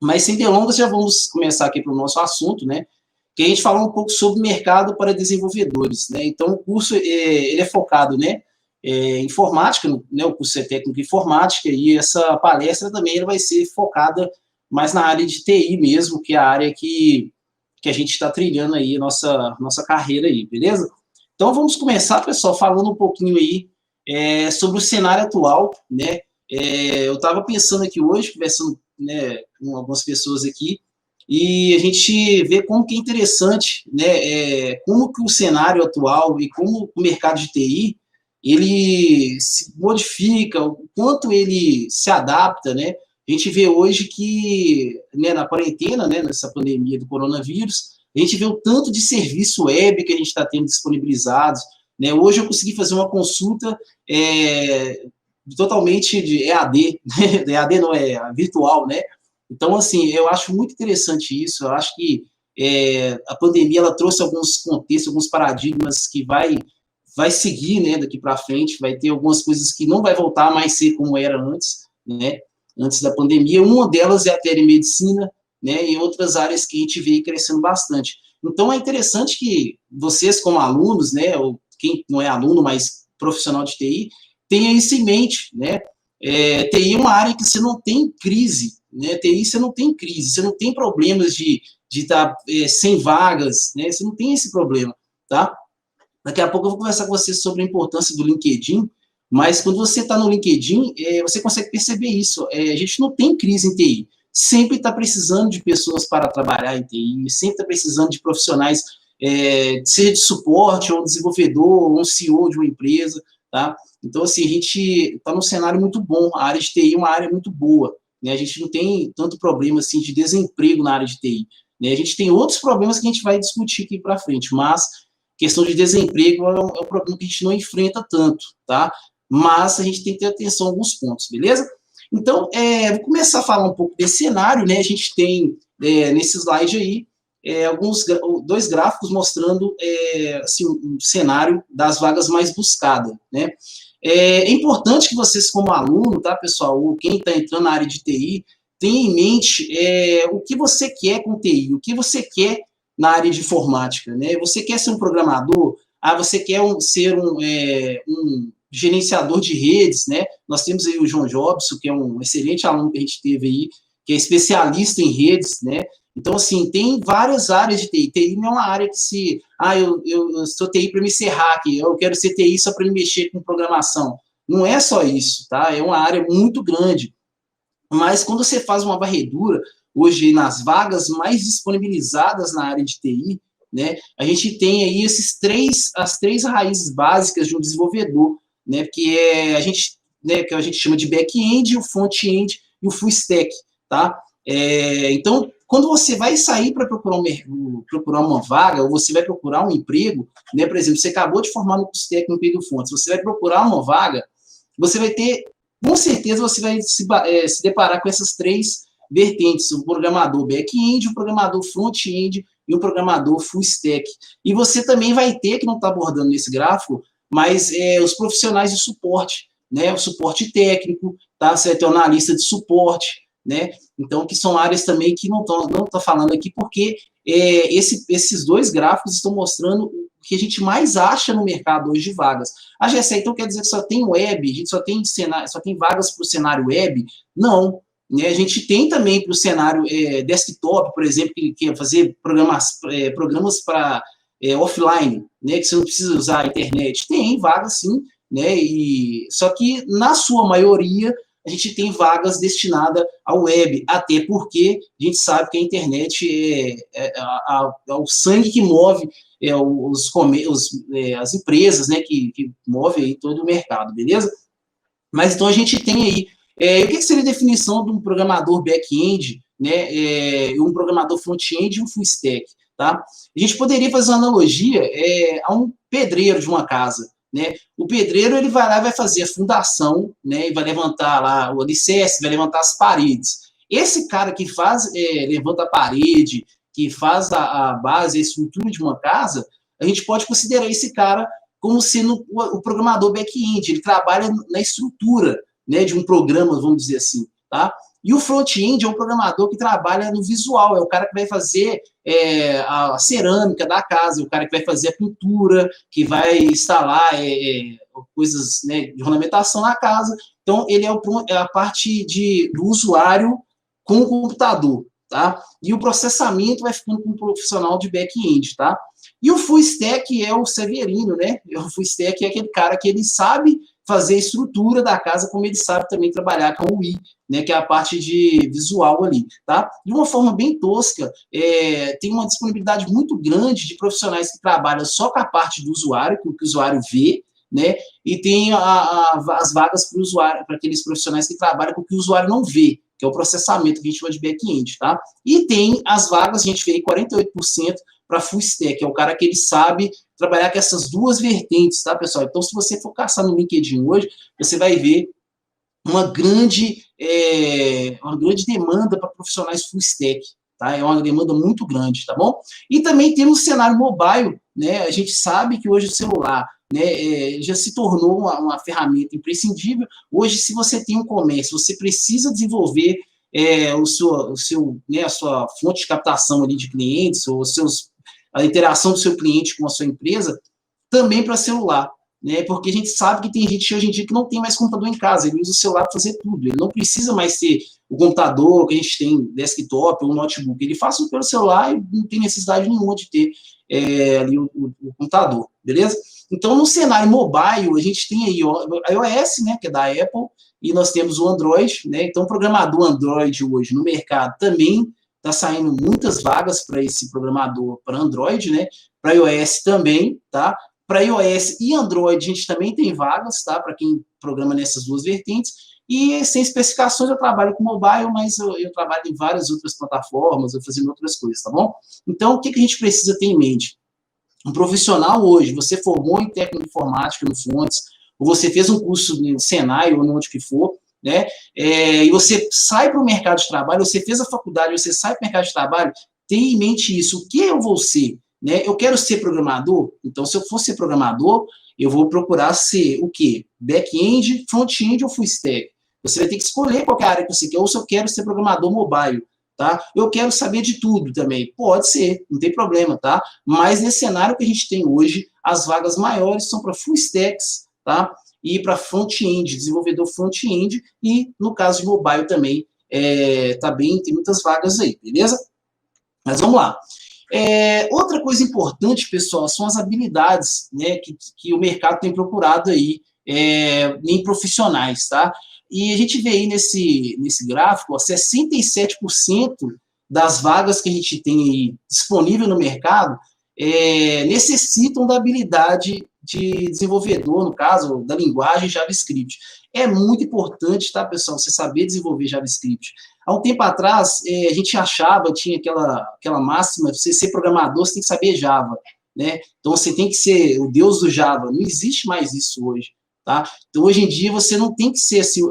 Mas, sem delongas, já vamos começar aqui para o nosso assunto, né? Que a gente fala um pouco sobre mercado para desenvolvedores, né? Então, o curso ele é focado, né, em informática, né? O curso é técnico em informática, e essa palestra também ela vai ser focada mais na área de TI mesmo, que é a área que a gente está trilhando aí, nossa carreira aí, beleza? Então, vamos começar, pessoal, falando um pouquinho aí sobre o cenário atual, né? Eu estava pensando aqui hoje, conversando, né, com algumas pessoas aqui, e a gente vê como que é interessante, né, como que o cenário atual e como o mercado de TI, ele se modifica, o quanto ele se adapta, né? A gente vê hoje que, né, na quarentena, né, nessa pandemia do coronavírus, a gente vê o tanto de serviço web que a gente está tendo disponibilizados, né? Hoje eu consegui fazer uma consulta totalmente de EAD, né? EAD não é virtual, né? Então, assim, eu acho muito interessante isso. Eu acho que a pandemia ela trouxe alguns contextos, alguns paradigmas que vai seguir, né, daqui para frente. Vai ter algumas coisas que não vai voltar mais a ser como era antes, né? Antes da pandemia. Uma delas é a telemedicina, né? E outras áreas que a gente vê crescendo bastante. Então, é interessante que vocês, como alunos, né, ou quem não é aluno, mas profissional de TI, tenha isso em mente, né? TI é uma área que você não tem crise, né? TI você não tem crise, você não tem problemas de estar sem vagas, né? Você não tem esse problema, tá? Daqui a pouco eu vou conversar com vocês sobre a importância do LinkedIn, mas quando você está no LinkedIn, você consegue perceber isso. A gente não tem crise em TI. Sempre está precisando de pessoas para trabalhar em TI, sempre está precisando de profissionais, seja de suporte, ou um desenvolvedor, ou um CEO de uma empresa, tá? Então, assim, a gente está num cenário muito bom. A área de TI é uma área muito boa, né? A gente não tem tanto problema, assim, de desemprego na área de TI, né? A gente tem outros problemas que a gente vai discutir aqui para frente, mas questão de desemprego é um problema que a gente não enfrenta tanto, tá? Mas a gente tem que ter atenção a alguns pontos, beleza? Então, vou começar a falar um pouco desse cenário, né? A gente tem, nesse slide aí, dois gráficos mostrando assim, um cenário das vagas mais buscadas, né? É importante que vocês, como aluno, tá, pessoal, ou quem está entrando na área de TI, tenha em mente o que você quer com TI, o que você quer na área de informática, né? Você quer ser um programador? Você quer ser um gerenciador de redes, né? Nós temos aí o João Jobson, que é um excelente aluno que a gente teve aí, que é especialista em redes, né? Então, assim, tem várias áreas de TI. TI não é uma área que eu sou TI para me ser hacker, eu quero ser TI só para me mexer com programação. Não é só isso, tá? É uma área muito grande. Mas quando você faz uma varredura, hoje nas vagas mais disponibilizadas na área de TI, né, a gente tem aí as três raízes básicas de um desenvolvedor, né, que a gente chama de back-end, o front-end e o full stack, tá? Então, quando você vai sair para procurar uma vaga, ou você vai procurar um emprego, né, por exemplo, você acabou de formar no curso técnico do fonte, você vai procurar uma vaga, você vai ter, com certeza, você vai se deparar com essas três vertentes, o programador back-end, o programador front-end e o programador full stack. E você também vai ter, que não está abordando nesse gráfico, mas os profissionais de suporte, né? O suporte técnico, tá? Você vai ter um analista de suporte, né? Então, que são áreas também que não tô falando aqui, porque esses dois gráficos estão mostrando o que a gente mais acha no mercado hoje de vagas. A GSE, então, quer dizer que só tem web, a gente só tem vagas para o cenário web? Não. Né? A gente tem também para o cenário desktop, por exemplo, que quer fazer programas para offline, né? Que você não precisa usar a internet. Tem vagas, sim, né? Só que, na sua maioria, a gente tem vagas destinadas ao web, até porque a gente sabe que a internet é o sangue que move as empresas, né, que movem aí todo o mercado, beleza? Mas então a gente tem aí, o que seria a definição de um programador back-end, né, um programador front-end e um full stack, tá? A gente poderia fazer uma analogia a um pedreiro de uma casa, né? O pedreiro, ele vai lá e vai fazer a fundação, né, e vai levantar lá o alicerce, vai levantar as paredes. Esse cara que levanta a parede, que faz a base, a estrutura de uma casa, a gente pode considerar esse cara como sendo o programador back-end, ele trabalha na estrutura, né, de um programa, vamos dizer assim, tá? E o front-end é um programador que trabalha no visual, é o cara que vai fazer a cerâmica da casa, é o cara que vai fazer a pintura, que vai instalar coisas, né, de ornamentação na casa. Então, ele é a parte do usuário com o computador, tá? E o processamento vai ficando com o profissional de back-end, tá? E o full stack é o Severino, né? O full stack é aquele cara que ele sabe fazer a estrutura da casa, como ele sabe também trabalhar com o UI, né, que é a parte de visual ali, tá? De uma forma bem tosca, tem uma disponibilidade muito grande de profissionais que trabalham só com a parte do usuário, com o que o usuário vê, né? E tem as vagas para o usuário, para aqueles profissionais que trabalham com o que o usuário não vê, que é o processamento que a gente chama de back-end, tá? E tem as vagas, a gente vê aí 48% para full stack, é o cara que ele sabe trabalhar com essas duas vertentes, tá, pessoal? Então, se você for caçar no LinkedIn hoje, você vai ver uma grande demanda para profissionais full stack, tá? É uma demanda muito grande, tá bom? E também temos o cenário mobile, né? A gente sabe que hoje o celular, né, já se tornou uma ferramenta imprescindível. Hoje, se você tem um comércio, você precisa desenvolver a sua fonte de captação ali de clientes, ou a interação do seu cliente com a sua empresa, também para celular, né? Porque a gente sabe que tem gente hoje em dia que não tem mais computador em casa, ele usa o celular para fazer tudo, ele não precisa mais ter o computador que a gente tem, desktop ou notebook, ele faz tudo pelo celular e não tem necessidade nenhuma de ter ali o computador, beleza? Então, no cenário mobile, a gente tem aí a iOS, né, que é da Apple, e nós temos o Android, né? Então, o programador Android hoje no mercado também está saindo muitas vagas para esse programador para Android, né? Para iOS também, tá? Para iOS e Android, a gente também tem vagas, tá? Para quem programa nessas duas vertentes. E sem especificações, eu trabalho com mobile, mas eu trabalho em várias outras plataformas, eu fazendo outras coisas, tá bom? Então, o que a gente precisa ter em mente? Um profissional hoje, você formou em técnico de informática no Fontes, ou você fez um curso no Senai, ou onde que for, né? E você sai para o mercado de trabalho, você fez a faculdade, você sai para o mercado de trabalho, tenha em mente isso, o que eu vou ser? Né? Eu quero ser programador, então se eu for ser programador, eu vou procurar ser o quê? Back-end, front-end ou full stack? Você vai ter que escolher qual é a área que você quer, ou se eu quero ser programador mobile, tá? Eu quero saber de tudo também, pode ser, não tem problema, tá? Mas nesse cenário que a gente tem hoje, as vagas maiores são para full stacks, tá? E para front-end, desenvolvedor front-end, e no caso de mobile também, tá bem, tem muitas vagas aí, beleza? Mas vamos lá. Outra coisa importante, pessoal, são as habilidades, né, que o mercado tem procurado aí em profissionais, tá? E a gente vê aí nesse gráfico, ó, 67% das vagas que a gente tem aí disponível no mercado necessitam da habilidade de desenvolvedor, no caso, da linguagem JavaScript. É muito importante, tá, pessoal, você saber desenvolver JavaScript. Há um tempo atrás, a gente achava, tinha aquela máxima, você ser programador, você tem que saber Java, né? Então, você tem que ser o deus do Java. Não existe mais isso hoje, tá? Então, hoje em dia, você não tem que ser assim,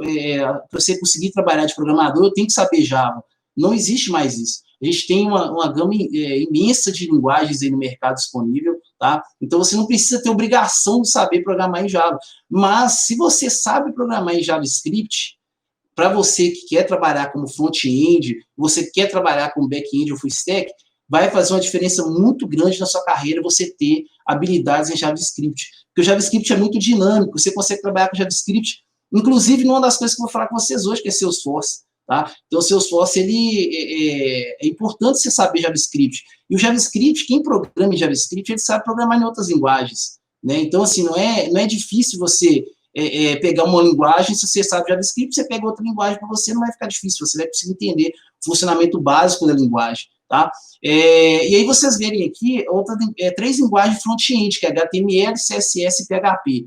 para você conseguir trabalhar de programador, eu tenho que saber Java. Não existe mais isso. A gente tem uma gama imensa de linguagens aí no mercado disponível, tá? Então, você não precisa ter obrigação de saber programar em Java. Mas, se você sabe programar em JavaScript, para você que quer trabalhar como front-end, você quer trabalhar como back-end ou full stack, vai fazer uma diferença muito grande na sua carreira você ter habilidades em JavaScript. Porque o JavaScript é muito dinâmico, você consegue trabalhar com JavaScript, inclusive numa das coisas que eu vou falar com vocês hoje, que é Salesforce. Tá? Então, o Salesforce, é importante você saber JavaScript. E o JavaScript, quem programa em JavaScript, ele sabe programar em outras linguagens. Né? Então, assim, não é difícil você pegar uma linguagem, se você sabe JavaScript, você pega outra linguagem para você, não vai ficar difícil, você vai conseguir entender o funcionamento básico da linguagem. Tá? E aí vocês verem aqui 3 linguagens front-end, que é HTML, CSS e PHP.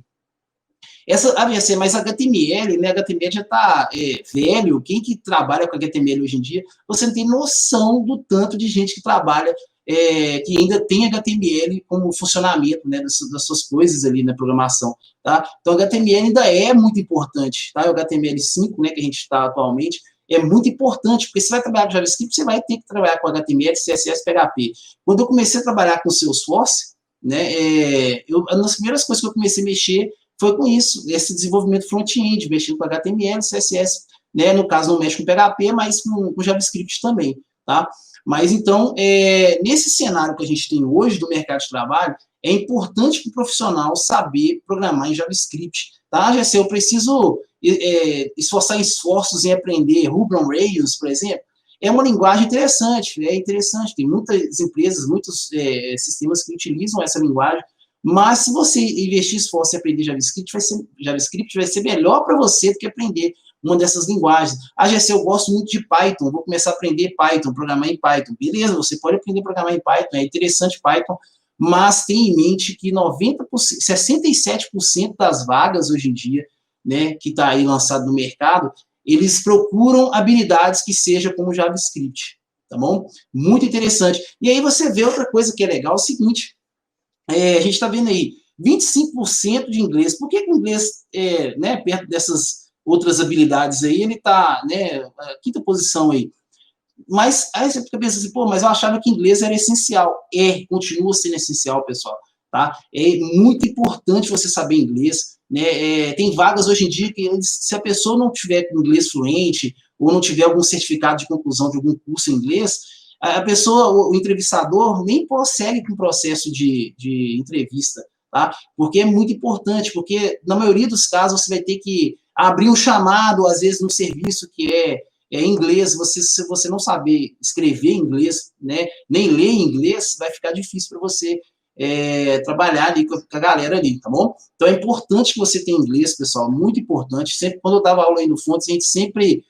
Mas HTML, né, HTML já está velho, quem que trabalha com HTML hoje em dia, você não tem noção do tanto de gente que trabalha, que ainda tem HTML como funcionamento, né, das suas coisas ali na programação, tá? Então, HTML ainda é muito importante, tá? O HTML5, né, que a gente está atualmente, é muito importante, porque você vai trabalhar com JavaScript, você vai ter que trabalhar com HTML, CSS, PHP. Quando eu comecei a trabalhar com Salesforce, né, uma das primeiras coisas que eu comecei a mexer foi com isso, esse desenvolvimento front-end, mexendo com HTML, CSS, né? No caso, não mexe com PHP, mas com JavaScript também, tá? Mas, então, nesse cenário que a gente tem hoje do mercado de trabalho, é importante para o profissional saber programar em JavaScript, tá, Gessé? Eu preciso esforçar esforços em aprender Ruby on Rails, por exemplo. É uma linguagem interessante, tem muitas empresas, muitos sistemas que utilizam essa linguagem, mas se você investir esforço em aprender JavaScript vai ser melhor para você do que aprender uma dessas linguagens. Ah, Gessé, eu gosto muito de Python, vou começar a aprender Python, programar em Python. Beleza, você pode aprender a programar em Python, é interessante Python, mas tenha em mente que 67% das vagas hoje em dia, né, que está aí lançado no mercado, eles procuram habilidades que sejam como JavaScript, tá bom? Muito interessante. E aí você vê outra coisa que é legal, é o seguinte, a gente está vendo aí, 25% de inglês. Por que o inglês, né, perto dessas outras habilidades aí, ele está, né, a quinta posição aí? Mas aí você fica pensando assim, pô, mas eu achava que inglês era essencial. Continua sendo essencial, pessoal, tá? É muito importante você saber inglês, né? Tem vagas hoje em dia que se a pessoa não tiver com inglês fluente ou não tiver algum certificado de conclusão de algum curso em inglês, a pessoa, o entrevistador, nem prossegue com o processo de entrevista, tá? Porque é muito importante, porque na maioria dos casos você vai ter que abrir um chamado, às vezes, no serviço que é em inglês, se você não saber escrever em inglês, né, nem ler em inglês, vai ficar difícil para você trabalhar ali com a galera ali, tá bom? Então é importante que você tenha inglês, pessoal, muito importante. Sempre, quando eu dava aula aí no Fontes, a gente sempre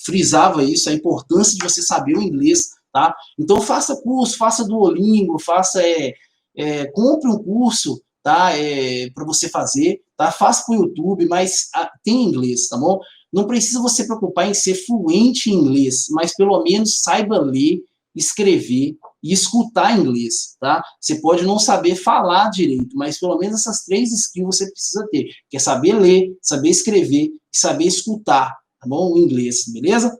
frisava isso, a importância de você saber o inglês, tá? Então faça curso, faça Duolingo, compre um curso, tá? Para você fazer, tá? Faça para o YouTube, mas tem inglês, tá bom? Não precisa você preocupar em ser fluente em inglês, mas pelo menos saiba ler, escrever e escutar inglês, tá? Você pode não saber falar direito, mas pelo menos essas 3 skills você precisa ter, que é saber ler, saber escrever e saber escutar, tá bom? O inglês, beleza?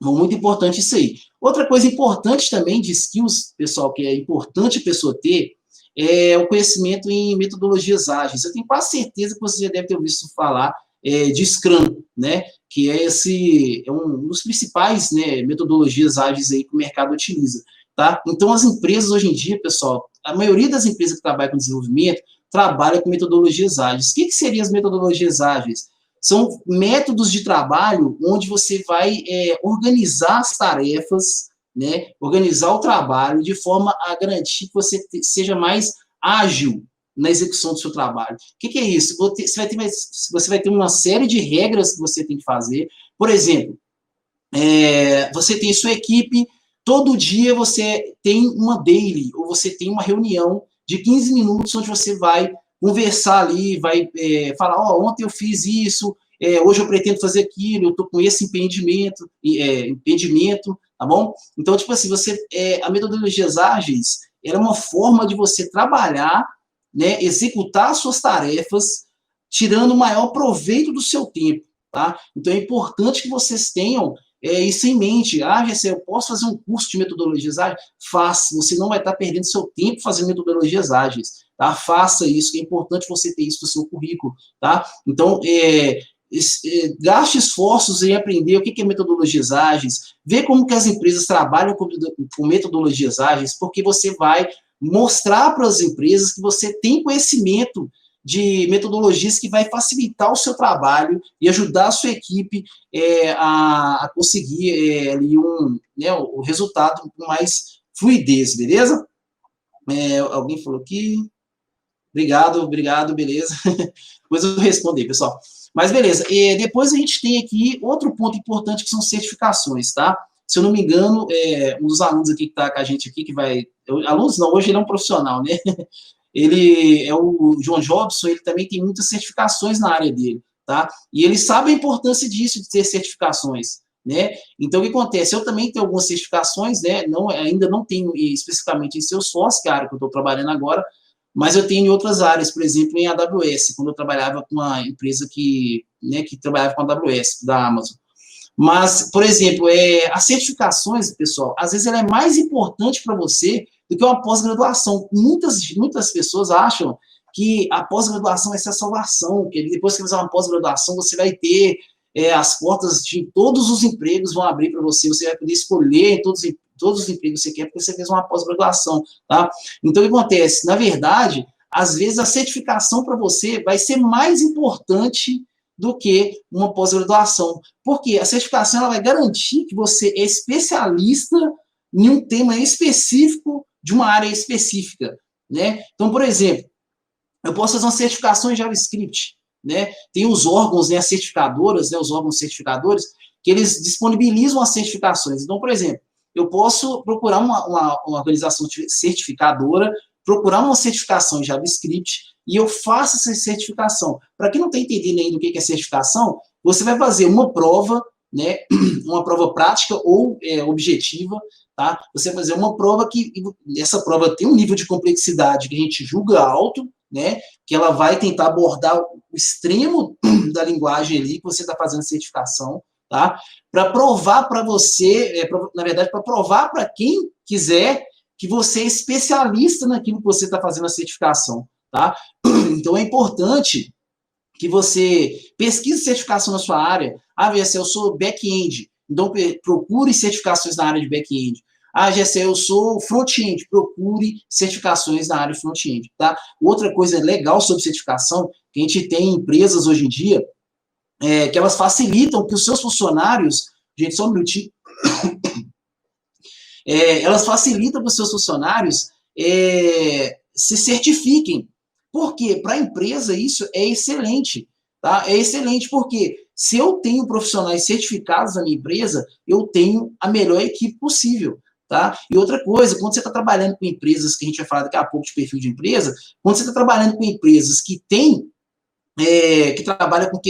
Muito importante isso aí. Outra coisa importante também de skills, pessoal, que é importante a pessoa ter, é o conhecimento em metodologias ágeis. Eu tenho quase certeza que você já deve ter ouvido falar de Scrum, né? Que é um dos principais, né, metodologias ágeis aí que o mercado utiliza, tá? Então, as empresas hoje em dia, pessoal, a maioria das empresas que trabalham com desenvolvimento trabalha com metodologias ágeis. O que seriam as metodologias ágeis? São métodos de trabalho onde você vai organizar as tarefas, né, organizar o trabalho de forma a garantir que você seja mais ágil na execução do seu trabalho. O que é isso? Você vai ter uma série de regras que você tem que fazer. Por exemplo, você tem sua equipe, todo dia você tem uma daily, ou você tem uma reunião de 15 minutos onde você vai conversar ali, vai falar, ontem eu fiz isso, hoje eu pretendo fazer aquilo, eu estou com esse impedimento, tá bom? Então, tipo assim, a metodologias ágeis era uma forma de você trabalhar, né, executar suas tarefas, tirando o maior proveito do seu tempo, tá? Então, é importante que vocês tenham isso em mente. Gessé, eu posso fazer um curso de metodologias ágeis? Faça, você não vai estar perdendo seu tempo fazendo metodologias ágeis, tá? Faça isso, que é importante você ter isso no seu currículo, tá? Então, gaste esforços em aprender o que é metodologias ágeis, ver como que as empresas trabalham com metodologias ágeis, porque você vai mostrar para as empresas que você tem conhecimento de metodologias que vai facilitar o seu trabalho e ajudar a sua equipe a conseguir ali o resultado com mais fluidez, beleza? Alguém falou aqui. Obrigado, beleza. Depois eu respondo aí, pessoal. Mas beleza, depois a gente tem aqui outro ponto importante que são certificações, tá? Se eu não me engano, um dos alunos aqui que está com a gente aqui, alunos não, hoje ele é um profissional, né? Ele é o João Jobson, ele também tem muitas certificações na área dele, tá? E ele sabe a importância disso, de ter certificações, né? Então, o que acontece? Eu também tenho algumas certificações, né? Ainda não tenho especificamente em Salesforce, que é a área que eu estou trabalhando agora, mas eu tenho em outras áreas, por exemplo, em AWS, quando eu trabalhava com uma empresa que trabalhava com a AWS, da Amazon. Mas, por exemplo, as certificações, pessoal, às vezes ela é mais importante para você do que uma pós-graduação. Muitas pessoas acham que a pós-graduação vai ser a salvação, que depois que você fizer uma pós-graduação, você vai ter as portas de todos os empregos vão abrir para você, você vai poder escolher todos os empregos que você quer, porque você fez uma pós-graduação, tá? Então, o que acontece? Na verdade, às vezes, a certificação para você vai ser mais importante do que uma pós-graduação, porque a certificação ela vai garantir que você é especialista em um tema específico de uma área específica, né? Então, por exemplo, eu posso fazer uma certificação em JavaScript, né? Tem os órgãos, né, as certificadoras, né, os órgãos certificadores, que eles disponibilizam as certificações. Então, por exemplo, eu posso procurar uma organização certificadora, procurar uma certificação em JavaScript e eu faço essa certificação. Para quem não está entendendo ainda o que é certificação, você vai fazer uma prova, né, uma prova prática ou objetiva, tá? Você vai fazer uma prova que essa prova tem um nível de complexidade que a gente julga alto, né, que ela vai tentar abordar o extremo da linguagem ali que você está fazendo certificação, tá? Para provar para você, na verdade, para provar para quem quiser que você é especialista naquilo que você está fazendo a certificação, tá? Então, é importante que você pesquise certificação na sua área. Ah, Gessé, eu sou back-end, então procure certificações na área de back-end. Ah, Gessé, eu sou front-end, procure certificações na área de front-end, tá? Outra coisa legal sobre certificação, que a gente tem empresas hoje em dia, que elas facilitam que os seus funcionários, gente, só um minutinho, elas facilitam para os seus funcionários se certifiquem. Por quê? Para a empresa isso é excelente, tá? É excelente porque se eu tenho profissionais certificados na minha empresa, eu tenho a melhor equipe possível, tá? E outra coisa, quando você está trabalhando com empresas, que a gente vai falar daqui a pouco de perfil de empresa, quando você está trabalhando com empresas que têm que trabalha com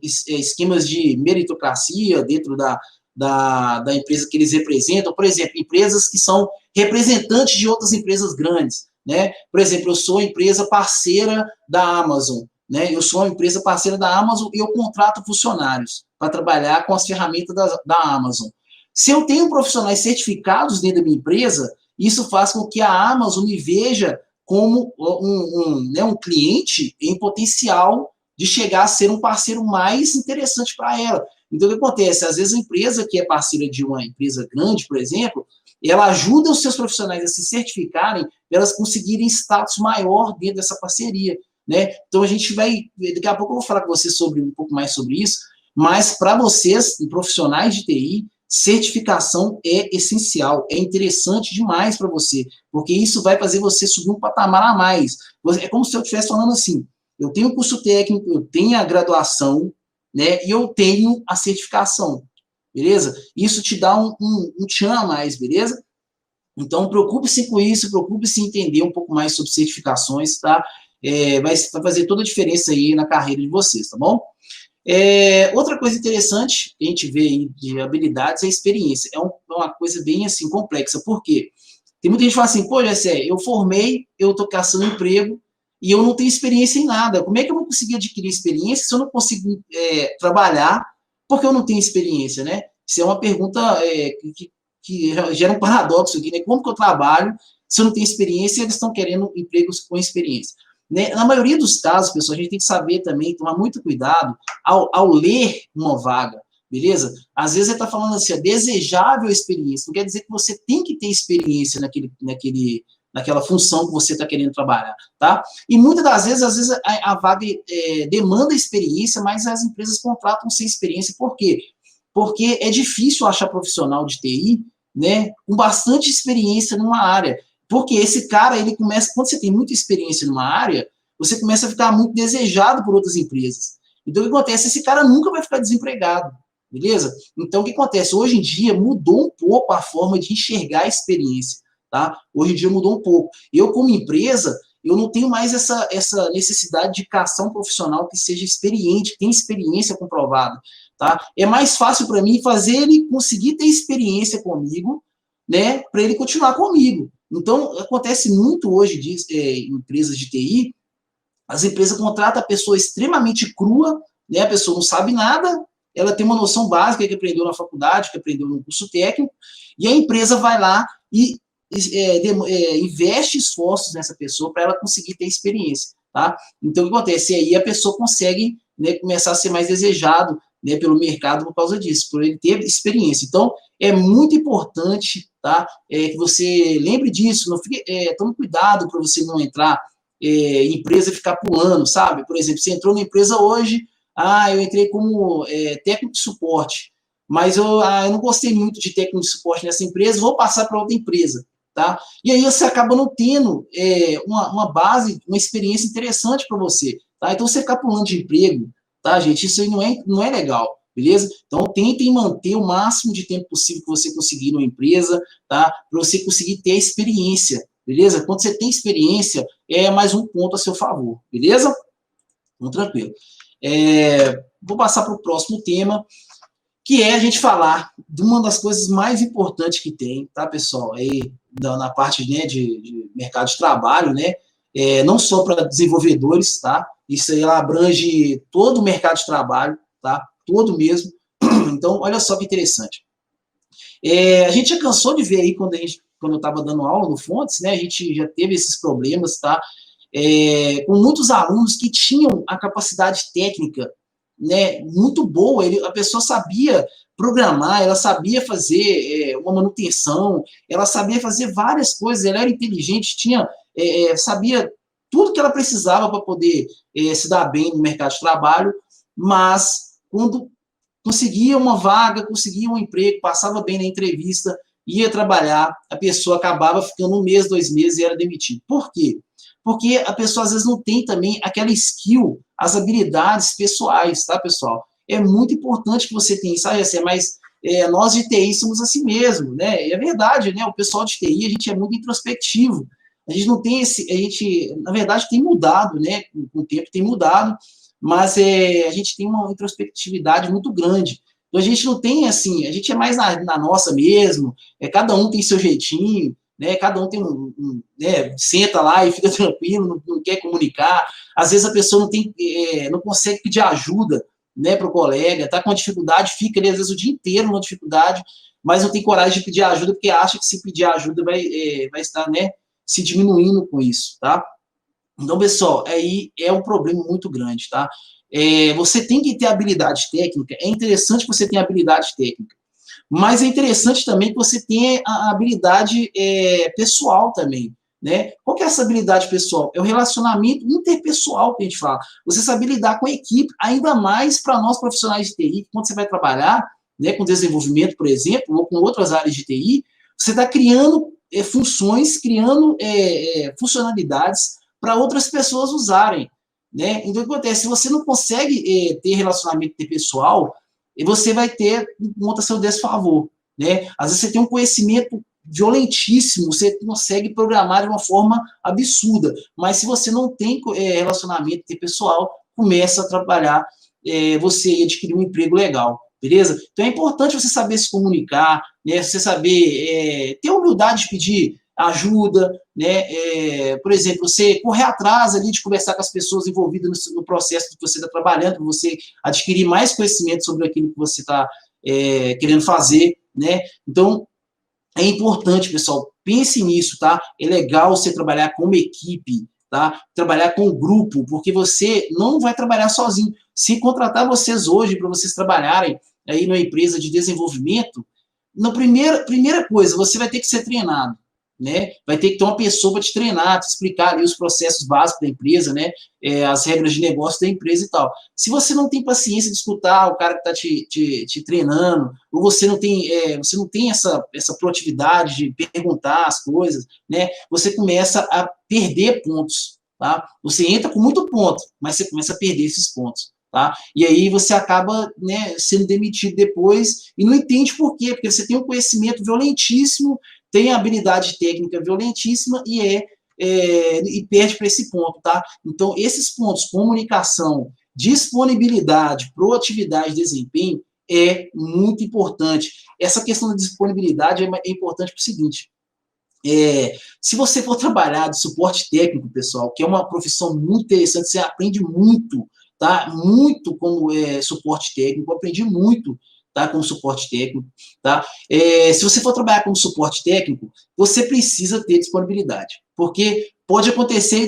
esquemas de meritocracia dentro da empresa que eles representam, por exemplo, empresas que são representantes de outras empresas grandes, né? Por exemplo, eu sou empresa parceira da Amazon, né? Eu sou uma empresa parceira da Amazon e eu contrato funcionários para trabalhar com as ferramentas da Amazon. Se eu tenho profissionais certificados dentro da minha empresa, isso faz com que a Amazon me veja como um cliente em potencial de chegar a ser um parceiro mais interessante para ela. Então, o que acontece? Às vezes, a empresa que é parceira de uma empresa grande, por exemplo, ela ajuda os seus profissionais a se certificarem para elas conseguirem status maior dentro dessa parceria, né? Então, a gente vai... Daqui a pouco eu vou falar com vocês um pouco mais sobre isso, mas para vocês, profissionais de TI, certificação é essencial, é interessante demais para você, porque isso vai fazer você subir um patamar a mais. É como se eu estivesse falando assim, eu tenho o curso técnico, eu tenho a graduação, né, e eu tenho a certificação, beleza? Isso te dá um tchan a mais, beleza? Então, preocupe-se com isso, preocupe-se em entender um pouco mais sobre certificações, tá? Vai fazer toda a diferença aí na carreira de vocês, tá bom? Outra coisa interessante que a gente vê aí de habilidades é a experiência. É uma coisa bem assim complexa. Por quê? Tem muita gente que fala assim, pô, Gessé, eu formei, eu estou caçando emprego e eu não tenho experiência em nada. Como é que eu vou conseguir adquirir experiência se eu não consigo trabalhar porque eu não tenho experiência, né? Isso é uma pergunta que gera um paradoxo aqui, né? Como que eu trabalho se eu não tenho experiência e eles estão querendo empregos com experiência? Né? Na maioria dos casos, pessoal, a gente tem que saber também, tomar muito cuidado ao ler uma vaga, beleza? Às vezes ele está falando assim, a desejável experiência, não quer dizer que você tem que ter experiência naquela função que você está querendo trabalhar, tá? E muitas das vezes a vaga demanda experiência, mas as empresas contratam sem experiência, por quê? Porque é difícil achar profissional de TI, né, com bastante experiência numa área. Porque esse cara, ele começa, quando você tem muita experiência numa área, você começa a ficar muito desejado por outras empresas. Então, o que acontece? Esse cara nunca vai ficar desempregado, beleza? Então, o que acontece? Hoje em dia, mudou um pouco a forma de enxergar a experiência, tá? Hoje em dia mudou um pouco. Eu, como empresa, eu não tenho mais essa necessidade de caçar um profissional que seja experiente, que tenha experiência comprovada, tá? É mais fácil para mim fazer ele conseguir ter experiência comigo, né, para ele continuar comigo. Então, acontece muito hoje em empresas de TI, as empresas contratam a pessoa extremamente crua, né, a pessoa não sabe nada, ela tem uma noção básica que aprendeu na faculdade, que aprendeu no curso técnico, e a empresa vai lá e investe esforços nessa pessoa para ela conseguir ter experiência, tá? Então, o que acontece? E aí a pessoa consegue, né, começar a ser mais desejado né, pelo mercado por causa disso, por ele ter experiência. Então, é muito importante, tá, que você lembre disso, não fique, tome cuidado para você não entrar em empresa e ficar pulando, sabe? Por exemplo, você entrou na empresa hoje, eu entrei como técnico de suporte, mas eu não gostei muito de técnico de suporte nessa empresa, vou passar para outra empresa, tá? E aí você acaba não tendo uma base, uma experiência interessante para você, tá? Então, você ficar pulando de emprego, tá, gente? Isso aí não é legal, beleza? Então, tentem manter o máximo de tempo possível que você conseguir numa empresa, tá? Para você conseguir ter experiência, beleza? Quando você tem experiência, é mais um ponto a seu favor, beleza? Então, tranquilo. Vou passar para o próximo tema, que é a gente falar de uma das coisas mais importantes que tem, tá, pessoal? Aí, na parte, né, de mercado de trabalho, né? Não só para desenvolvedores, tá? Isso aí abrange todo o mercado de trabalho, tá? Todo mesmo. Então, olha só que interessante. A gente já cansou de ver aí, quando eu estava dando aula no Fontes, né? A gente já teve esses problemas, tá? Com muitos alunos que tinham a capacidade técnica, né, muito boa, a pessoa sabia programar, ela sabia fazer uma manutenção, ela sabia fazer várias coisas, ela era inteligente, sabia tudo que ela precisava para poder se dar bem no mercado de trabalho, mas quando conseguia uma vaga, conseguia um emprego, passava bem na entrevista, ia trabalhar, a pessoa acabava ficando 1 mês, 2 meses e era demitida. Por quê? Porque a pessoa às vezes não tem também aquela skill, as habilidades pessoais, tá, pessoal? É muito importante que você tenha isso, assim, mas nós de TI somos assim mesmo, né? É verdade, né? O pessoal de TI, a gente é muito introspectivo. A gente não tem na verdade, tem mudado, né? Com o tempo tem mudado, mas a gente tem uma introspectividade muito grande. Então, a gente não tem, assim, a gente é mais na nossa mesmo, cada um tem seu jeitinho, né, cada um tem né, senta lá e fica tranquilo, não quer comunicar, às vezes a pessoa não consegue pedir ajuda, né, para o colega, está com uma dificuldade, fica ali às vezes o dia inteiro numa dificuldade, mas não tem coragem de pedir ajuda, porque acha que se pedir ajuda vai estar, né, se diminuindo com isso, tá? Então, pessoal, aí é um problema muito grande, tá? Você tem que ter habilidade técnica, é interessante que você tenha habilidade técnica, mas é interessante também que você tenha a habilidade pessoal também, né? Qual que é essa habilidade pessoal? É o relacionamento interpessoal que a gente fala. Você saber lidar com a equipe, ainda mais para nós profissionais de TI, quando você vai trabalhar, né, com desenvolvimento, por exemplo, ou com outras áreas de TI, você está criando funções, criando funcionalidades para outras pessoas usarem, né? Então, o que acontece? Se você não consegue ter relacionamento interpessoal, você vai ter contra seu desfavor, né? Às vezes você tem um conhecimento violentíssimo, você consegue programar de uma forma absurda, mas se você não tem relacionamento interpessoal, começa a trabalhar, você adquirir um emprego legal, beleza? Então é importante você saber se comunicar, né? Você saber ter humildade de pedir ajuda, né? Por exemplo, você correr atrás ali de conversar com as pessoas envolvidas no processo que você está trabalhando, para você adquirir mais conhecimento sobre aquilo que você está querendo fazer, né? Então, é importante, pessoal, pense nisso, tá? É legal você trabalhar como equipe, tá? Trabalhar com grupo, porque você não vai trabalhar sozinho. Se contratar vocês hoje para vocês trabalharem aí numa empresa de desenvolvimento, na primeira coisa, você vai ter que ser treinado, né? Vai ter que ter uma pessoa para te treinar, te explicar ali os processos básicos da empresa, né? As regras de negócio da empresa e tal. Se você não tem paciência de escutar o cara que está te treinando, ou você não tem essa proatividade de perguntar as coisas, né? Você começa a perder pontos, tá? Você entra com muito ponto, mas você começa a perder esses pontos. Tá? E aí você acaba, né, sendo demitido depois e não entende por quê, porque você tem um conhecimento violentíssimo, tem habilidade técnica violentíssima e perde para esse ponto, tá? Então, esses pontos, comunicação, disponibilidade, proatividade, desempenho, é muito importante. Essa questão da disponibilidade é importante para o seguinte, se você for trabalhar de suporte técnico, pessoal, que é uma profissão muito interessante, você aprende muito, tá? Muito como suporte técnico, eu aprendi muito, tá? Como suporte técnico, tá? Se você for trabalhar como suporte técnico, você precisa ter disponibilidade, porque pode acontecer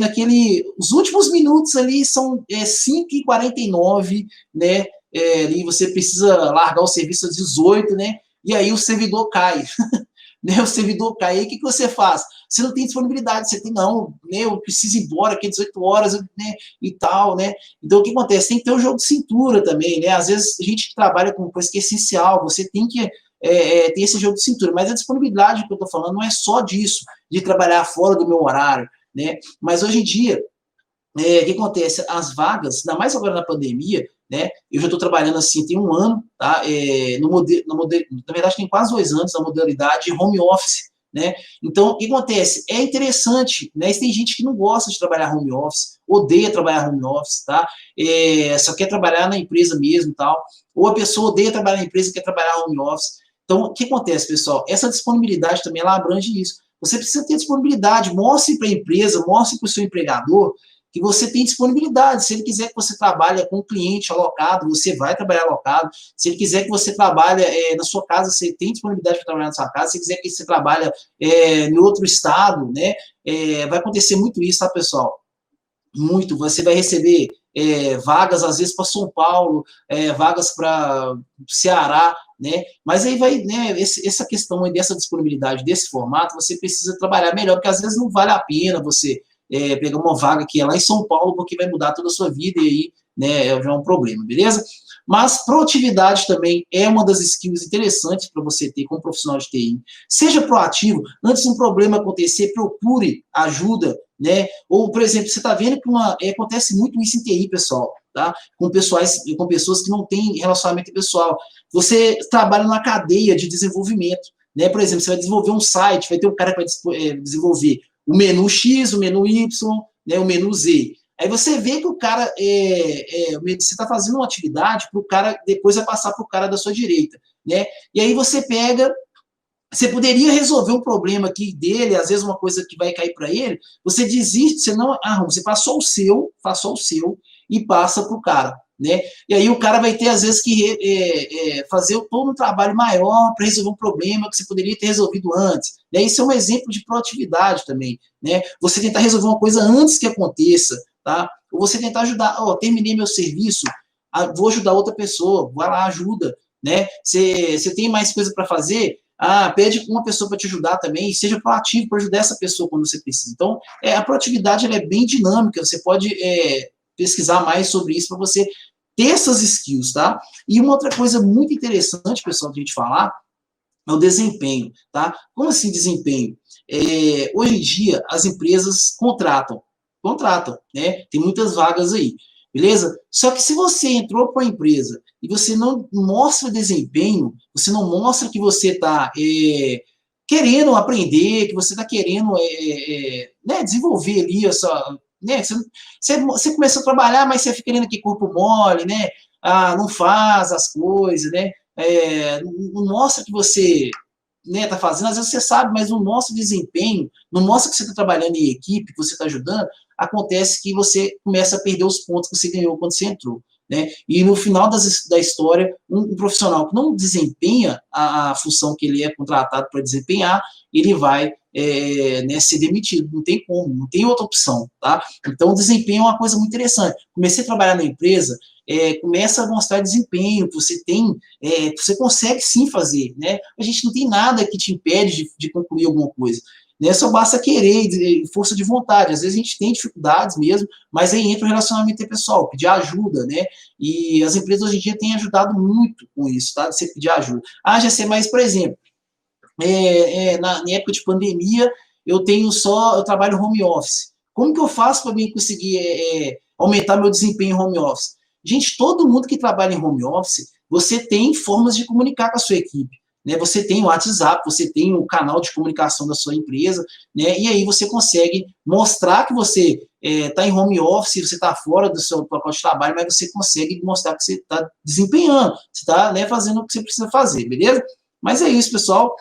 os últimos minutos ali são 5h49, né? ali você precisa largar o serviço às 18, né? E aí o servidor cai. Né, o servidor cai, aí o que você faz? Você não tem disponibilidade, você tem, não, né, eu preciso ir embora aqui 18 horas, né, e tal, né? Então, o que acontece? Tem que ter um jogo de cintura também, né? Às vezes, a gente trabalha com coisa que é essencial, você tem que ter esse jogo de cintura, mas a disponibilidade que eu estou falando não é só disso, de trabalhar fora do meu horário, né? Mas, hoje em dia, o que acontece? As vagas, ainda mais agora na pandemia, né? Eu já estou trabalhando assim, tem um ano, tá? Na verdade, tem quase 2 anos na modalidade home office, né? Então, o que acontece? É interessante, né? Tem gente que não gosta de trabalhar home office, odeia trabalhar home office, tá? Só quer trabalhar na empresa mesmo, tal. Ou a pessoa odeia trabalhar na empresa e quer trabalhar home office. Então, o que acontece, pessoal? Essa disponibilidade também, ela abrange isso. Você precisa ter disponibilidade, mostre para a empresa, mostre para o seu empregador que você tem disponibilidade. Se ele quiser que você trabalhe com um cliente alocado, você vai trabalhar alocado. Se ele quiser que você trabalhe na sua casa, você tem disponibilidade para trabalhar na sua casa. Se ele quiser que você trabalhe em outro estado, né? Vai acontecer muito isso, tá, pessoal? Muito. Você vai receber vagas, às vezes, para São Paulo, vagas para Ceará, né? Mas aí vai, né, essa questão aí dessa disponibilidade, desse formato, você precisa trabalhar melhor, porque às vezes não vale a pena você pegar uma vaga que é lá em São Paulo, porque vai mudar toda a sua vida, e aí, né, já é um problema, beleza? Mas proatividade também é uma das skills interessantes para você ter como profissional de TI. Seja proativo, antes de um problema acontecer, procure ajuda, né? Ou, por exemplo, você está vendo que acontece muito isso em TI, pessoal, tá? Com pessoas que não têm relacionamento pessoal. Você trabalha numa cadeia de desenvolvimento, né? Por exemplo, você vai desenvolver um site, vai ter um cara que vai desenvolver o menu X, o menu Y, né, o menu Z. Aí você vê que o cara, você está fazendo uma atividade para o cara, depois vai passar para o cara da sua direita, né? E aí você poderia resolver um problema aqui dele, às vezes uma coisa que vai cair para ele, você desiste, você não arruma, você faz só o seu e passa para o cara, né? E aí o cara vai ter, às vezes, que fazer todo um trabalho maior para resolver um problema que você poderia ter resolvido antes, né? Isso é um exemplo de proatividade também, né? Você tentar resolver uma coisa antes que aconteça, tá? Ou você tentar ajudar, terminei meu serviço, vou ajudar outra pessoa, vai lá, ajuda, né? Você tem mais coisa para fazer, pede uma pessoa para te ajudar também, e seja proativo para ajudar essa pessoa quando você precisa. Então, a proatividade ela é bem dinâmica, você pode pesquisar mais sobre isso para você ter essas skills, tá? E uma outra coisa muito interessante, pessoal, de a gente falar, é o desempenho, tá? Como assim desempenho? Hoje em dia, as empresas contratam, né? Tem muitas vagas aí, beleza? Só que se você entrou para a empresa e você não mostra desempenho, você não mostra que você está querendo aprender, que você está querendo né, desenvolver ali né, você começou a trabalhar, mas você fica querendo aqui corpo mole, né? Não faz as coisas, né? Não mostra que você está fazendo, às vezes você sabe, mas não mostra desempenho, não mostra que você está trabalhando em equipe, que você está ajudando, acontece que você começa a perder os pontos que você ganhou quando você entrou, né? E no final da história, um profissional que não desempenha a função que ele é contratado para desempenhar, ele vai né, ser demitido, não tem como, não tem outra opção, tá? Então, o desempenho é uma coisa muito interessante. Comecei a trabalhar na empresa, começa a mostrar desempenho, você consegue sim fazer, né? A gente não tem nada que te impede de concluir alguma coisa, né? Só basta querer, força de vontade. Às vezes a gente tem dificuldades mesmo, mas aí entra o relacionamento interpessoal, pedir ajuda, né? E as empresas hoje em dia têm ajudado muito com isso, tá? De você pedir ajuda. GC, mas, por exemplo, na época de pandemia, eu trabalho home office. Como que eu faço para mim conseguir aumentar meu desempenho em home office? Gente, todo mundo que trabalha em home office, você tem formas de comunicar com a sua equipe, né? Você tem o WhatsApp, você tem o canal de comunicação da sua empresa, né? E aí você consegue mostrar que você está em home office, você está fora do seu pacote de trabalho, mas você consegue mostrar que você está desempenhando, você está, né, fazendo o que você precisa fazer, beleza? Mas é isso, pessoal.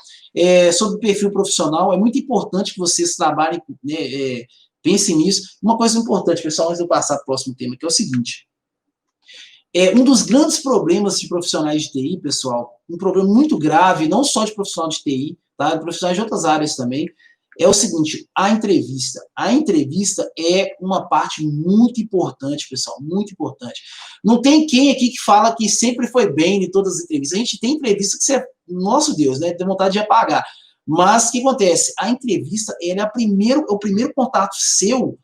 Sobre o perfil profissional, é muito importante que vocês trabalhem, né, pensem nisso. Uma coisa importante, pessoal, antes de eu passar para o próximo tema, que é o seguinte: um dos grandes problemas de profissionais de TI, pessoal, um problema muito grave, não só de profissional de TI, tá, de profissionais de outras áreas também, é o seguinte, a entrevista é uma parte muito importante, pessoal, muito importante. Não tem quem aqui que fala que sempre foi bem em todas as entrevistas. A gente tem entrevista que você, nosso Deus, né, tem vontade de apagar. Mas o que acontece? A entrevista, ela é o primeiro contato seu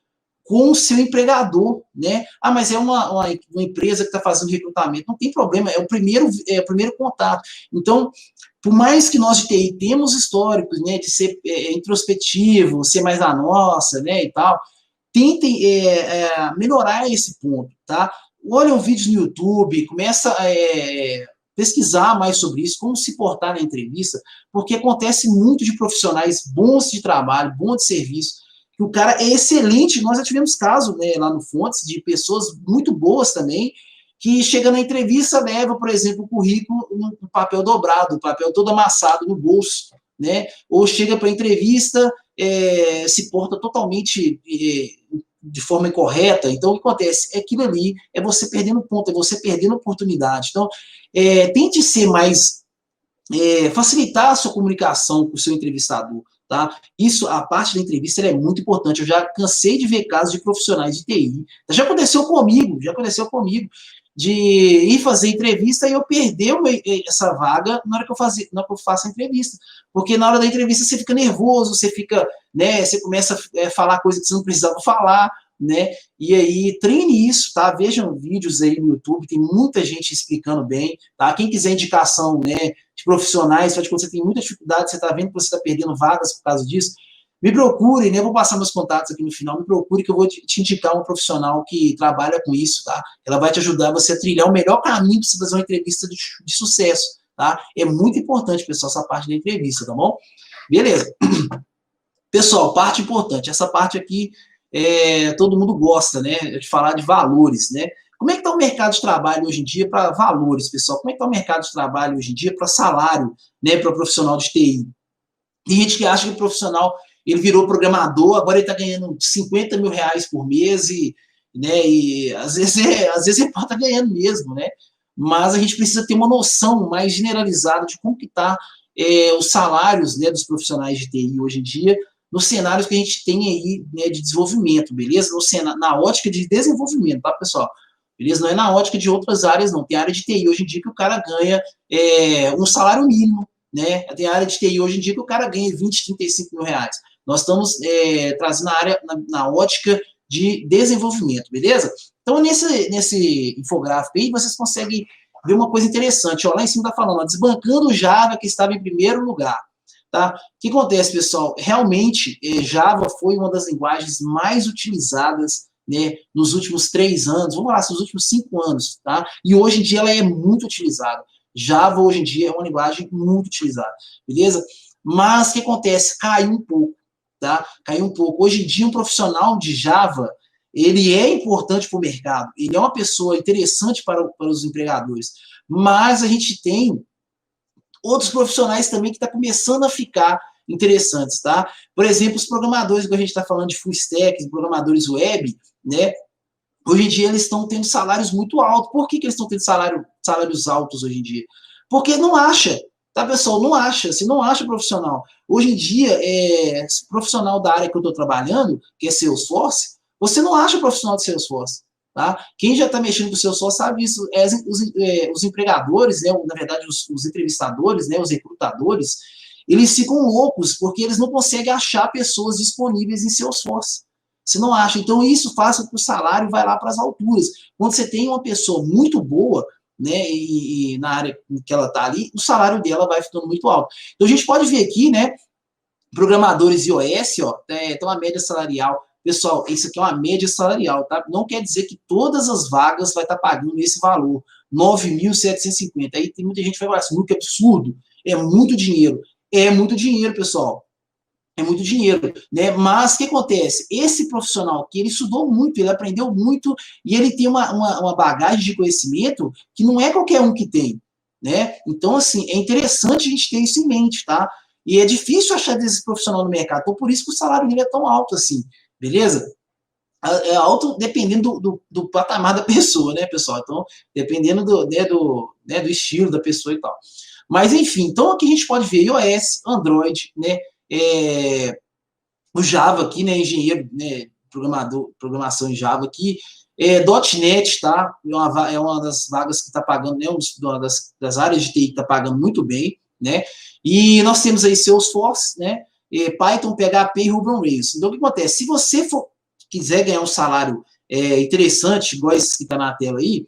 com o seu empregador, né? Ah, mas é uma empresa que está fazendo recrutamento. Não tem problema, é o primeiro contato. Então, por mais que nós de TI temos históricos, né, de ser introspectivo, ser mais a nossa, né, e tal, tentem melhorar esse ponto, tá? Olhem vídeos no YouTube, começa a pesquisar mais sobre isso, como se portar na entrevista, porque acontece muito de profissionais bons de trabalho, bons de serviço, que o cara é excelente. Nós já tivemos casos, né, lá no Fontes de pessoas muito boas também, que chega na entrevista, leva, por exemplo, o currículo no papel dobrado, o papel todo amassado no bolso, né? Ou chega para a entrevista, se porta totalmente de forma incorreta. Então, o que acontece? Aquilo ali é você perdendo ponto, é você perdendo oportunidade. Então, tente ser mais, facilitar a sua comunicação com o seu entrevistador, tá? Isso, a parte da entrevista, é muito importante. Eu já cansei de ver casos de profissionais de TI. Já aconteceu comigo, de ir fazer entrevista e eu perder essa vaga na hora que eu faço a entrevista. Porque na hora da entrevista você fica nervoso, você fica, né, você começa a falar coisas que você não precisava falar, né? E aí, treine isso, tá? Vejam vídeos aí no YouTube, tem muita gente explicando bem, tá? Quem quiser indicação, né, de profissionais, quando você tem muita dificuldade, você tá vendo que você está perdendo vagas por causa disso, me procure, né? Eu vou passar meus contatos aqui no final. Me procure que eu vou te indicar um profissional que trabalha com isso, tá? Ela vai te ajudar você a trilhar o melhor caminho para você fazer uma entrevista de sucesso, tá? É muito importante, pessoal, essa parte da entrevista, tá bom? Beleza. Pessoal, parte importante. Essa parte aqui, todo mundo gosta, né? De falar de valores, né? Como é que está o mercado de trabalho hoje em dia para valores, pessoal? Como é que está o mercado de trabalho hoje em dia para salário, né? Para o profissional de TI? Tem gente que acha que o profissional, ele virou programador, agora ele está ganhando 50 mil reais por mês né, e às vezes ele pode estar ganhando mesmo, né? Mas a gente precisa ter uma noção mais generalizada de como que está os salários, né, dos profissionais de TI hoje em dia, nos cenários que a gente tem aí, né, de desenvolvimento, beleza? Na ótica de desenvolvimento, tá, pessoal? Beleza? Não é na ótica de outras áreas, não. Tem área de TI hoje em dia que o cara ganha um salário mínimo, né? Tem área de TI hoje em dia que o cara ganha 20, 35 mil reais. Nós estamos trazendo a área na ótica de desenvolvimento, beleza? Então, nesse infográfico aí, vocês conseguem ver uma coisa interessante. Ó, lá em cima está falando, ó, desbancando o Java, que estava em primeiro lugar. Tá? O que acontece, pessoal? Realmente, Java foi uma das linguagens mais utilizadas, né, nos últimos 3 anos, vamos lá, nos últimos 5 anos, tá? E hoje em dia ela é muito utilizada. Java, hoje em dia, é uma linguagem muito utilizada, beleza? Mas o que acontece? Caiu um pouco, tá? Caiu um pouco. Hoje em dia, um profissional de Java, ele é importante para o mercado, ele é uma pessoa interessante para os empregadores, mas a gente tem outros profissionais também que estão começando a ficar interessantes, tá? Por exemplo, os programadores, que a gente está falando de full stack, programadores web, né? Hoje em dia eles estão tendo salários muito altos. Por que eles estão tendo salários altos hoje em dia? Porque não acha, tá, pessoal? Não acha, você não acha profissional. Hoje em dia, profissional da área que eu estou trabalhando, que é Salesforce, você não acha profissional de Salesforce. Tá? Quem já está mexendo com o Salesforce sabe isso. Os empregadores, né, na verdade, os entrevistadores, né, os recrutadores, eles ficam loucos porque eles não conseguem achar pessoas disponíveis em Salesforce. Você não acha. Então, isso faz com que o salário vai lá para as alturas. Quando você tem uma pessoa muito boa, né, e na área que ela está ali, o salário dela vai ficando muito alto. Então, a gente pode ver aqui, né, programadores iOS, ó, tem uma média salarial. Pessoal, isso aqui é uma média salarial, tá? Não quer dizer que todas as vagas vai estar pagando esse valor, 9.750. Aí tem muita gente que vai falar assim, que absurdo, é muito dinheiro. É muito dinheiro, pessoal. É muito dinheiro, né? Mas o que acontece? Esse profissional que ele estudou muito, ele aprendeu muito e ele tem uma bagagem de conhecimento que não é qualquer um que tem, né? Então, assim, é interessante a gente ter isso em mente, tá? E é difícil achar desse profissional no mercado, então por isso que o salário dele é tão alto assim, beleza? É alto dependendo do patamar da pessoa, né, pessoal? Então, dependendo do estilo da pessoa e tal. Mas, enfim, então aqui a gente pode ver iOS, Android, né? o Java aqui, né, engenheiro, né, programação em Java aqui, .NET, tá? É uma das vagas que está pagando, né, uma das áreas de TI que está pagando muito bem, né? E nós temos aí Salesforce, né? Python, PHP e Ruby on Rails. Então, o que acontece? Se você quiser ganhar um salário interessante, igual esse que está na tela aí,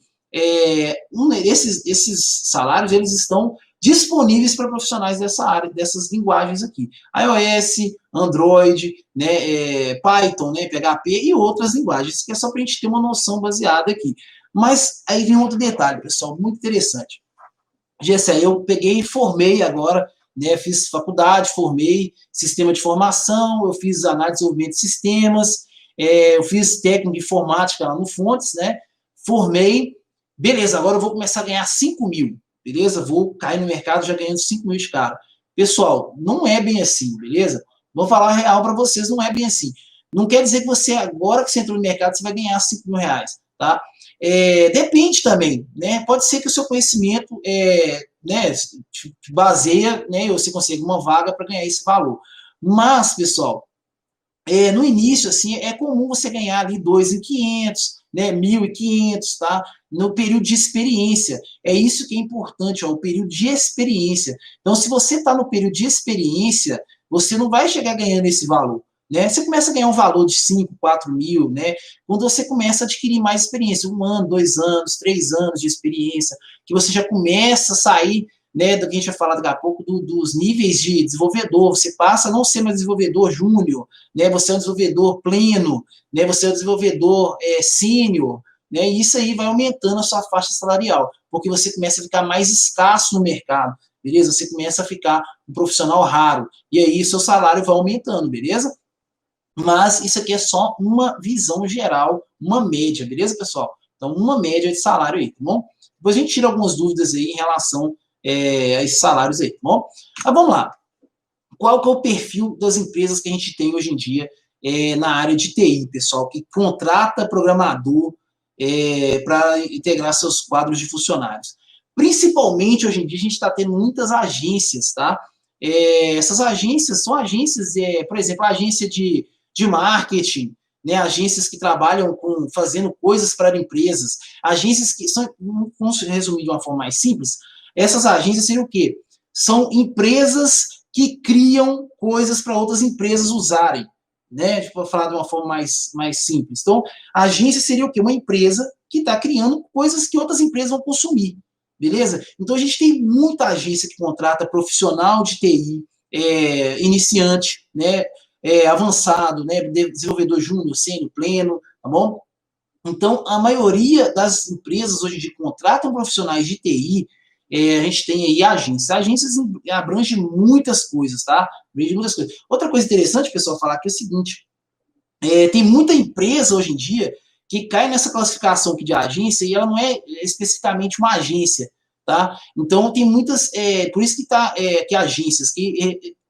esses salários, eles estão disponíveis para profissionais dessa área, dessas linguagens aqui. iOS, Android, né, Python, né, PHP e outras linguagens, que é só para a gente ter uma noção baseada aqui. Mas aí vem outro detalhe, pessoal, muito interessante. Gessé, eu peguei e formei agora, né, fiz faculdade, formei sistema de formação, eu fiz análise de desenvolvimento de sistemas, eu fiz técnico de informática lá no Fontes, né, formei, beleza, agora eu vou começar a ganhar 5 mil, beleza? Vou cair no mercado já ganhando 5 mil de cara. Pessoal, não é bem assim, beleza? Vou falar a real para vocês, não é bem assim. Não quer dizer que você, agora que você entrou no mercado, você vai ganhar 5 mil reais, tá? Depende também, né? Pode ser que o seu conhecimento né, te baseia, né, você consegue uma vaga para ganhar esse valor. Mas, pessoal, no início, assim, é comum você ganhar ali 2.500, né, 1.500, tá? No período de experiência. É isso que é importante, ó, o período de experiência. Então, se você está no período de experiência, você não vai chegar ganhando esse valor. Né? Você começa a ganhar um valor de 5, 4 mil, né? Quando você começa a adquirir mais experiência, 1 ano, 2 anos, 3 anos de experiência, que você já começa a sair, né, do que a gente vai falar daqui a pouco, dos níveis de desenvolvedor, você passa a não ser mais desenvolvedor júnior, né, você é um desenvolvedor pleno, né, você é um desenvolvedor sênior, né, e isso aí vai aumentando a sua faixa salarial, porque você começa a ficar mais escasso no mercado, beleza? Você começa a ficar um profissional raro, e aí seu salário vai aumentando, beleza? Mas isso aqui é só uma visão geral, uma média, beleza, pessoal? Então, uma média de salário aí, tá bom? Depois a gente tira algumas dúvidas aí em relação a esses salários aí, tá bom? Mas vamos lá. Qual que é o perfil das empresas que a gente tem hoje em dia na área de TI, pessoal, que contrata programador para integrar seus quadros de funcionários? Principalmente, hoje em dia, a gente está tendo muitas agências, tá? Essas agências são agências, por exemplo, a agência de marketing, né, agências que trabalham fazendo coisas para empresas, agências que são, vamos resumir de uma forma mais simples, essas agências seriam o quê? São empresas que criam coisas para outras empresas usarem, né? Para falar de uma forma mais simples. Então, a agência seria o quê? Uma empresa que está criando coisas que outras empresas vão consumir, beleza? Então, a gente tem muita agência que contrata profissional de TI, iniciante, né? Avançado, né? Desenvolvedor júnior, sênior, pleno, tá bom? Então, a maioria das empresas hoje em dia contratam profissionais de TI, a gente tem aí agências. Agências abrangem muitas coisas, tá? Abrangem muitas coisas. Outra coisa interessante, pessoal, falar que é o seguinte, tem muita empresa hoje em dia que cai nessa classificação aqui de agência e ela não é especificamente uma agência, tá? Então, tem muitas, por isso que agências,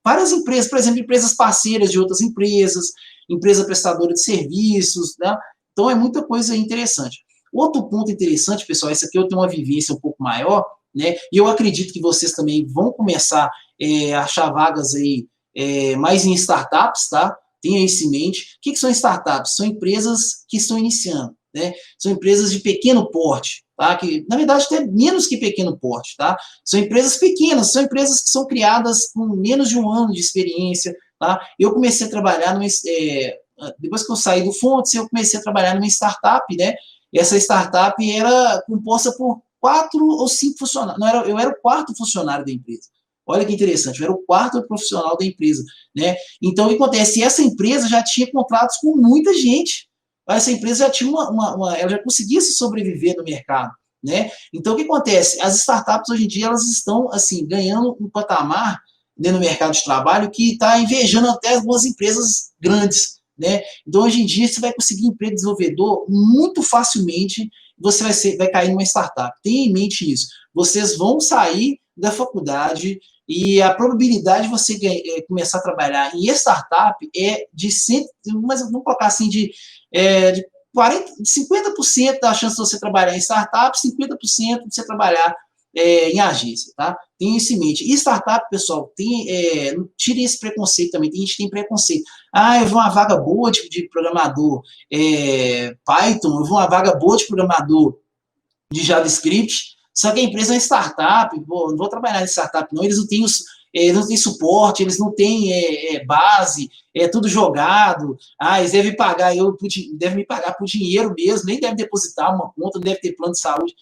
várias empresas, por exemplo, empresas parceiras de outras empresas, empresa prestadora de serviços, né? Então, é muita coisa interessante. Outro ponto interessante, pessoal, esse aqui eu tenho uma vivência um pouco maior, né? E eu acredito que vocês também vão começar a achar vagas aí mais em startups, tá? Tenha isso em mente. O que são startups? São empresas que estão iniciando, né? São empresas de pequeno porte, tá? Que, na verdade, até menos que pequeno porte, tá? São empresas pequenas, são empresas que são criadas com menos de 1 ano de experiência, tá? Eu comecei a trabalhar depois que eu saí do Fontes, eu comecei a trabalhar numa startup, né? E essa startup era composta por 4 ou 5 funcionários. Não, eu era o 4º funcionário da empresa. Olha que interessante, eu era o 4º profissional da empresa, né? Então, o que acontece? Essa empresa já tinha contratos com muita gente. Essa empresa já tinha ela já conseguia se sobreviver no mercado, né? Então, o que acontece? As startups, hoje em dia, elas estão, assim, ganhando um patamar, né, no mercado de trabalho que está invejando até algumas empresas grandes, né? Então, hoje em dia, você vai conseguir emprego de desenvolvedor muito facilmente, você vai cair numa startup. Tenha em mente isso. Vocês vão sair da faculdade e a probabilidade de você começar a trabalhar em startup é de 100, mas vamos colocar assim, de 50% da chance de você trabalhar em startup, 50% de você trabalhar em agência, tá? Tenha isso em mente. E startup, pessoal, tire esse preconceito também. Tem gente que tem preconceito. Ah, eu vi uma vaga boa de programador Python, eu vi uma vaga boa de programador de JavaScript, só que a empresa é uma startup, não vou trabalhar em startup, não, eles não têm suporte, eles não têm base, é tudo jogado, eles devem me pagar por dinheiro mesmo, nem devem depositar uma conta, não deve ter plano de saúde.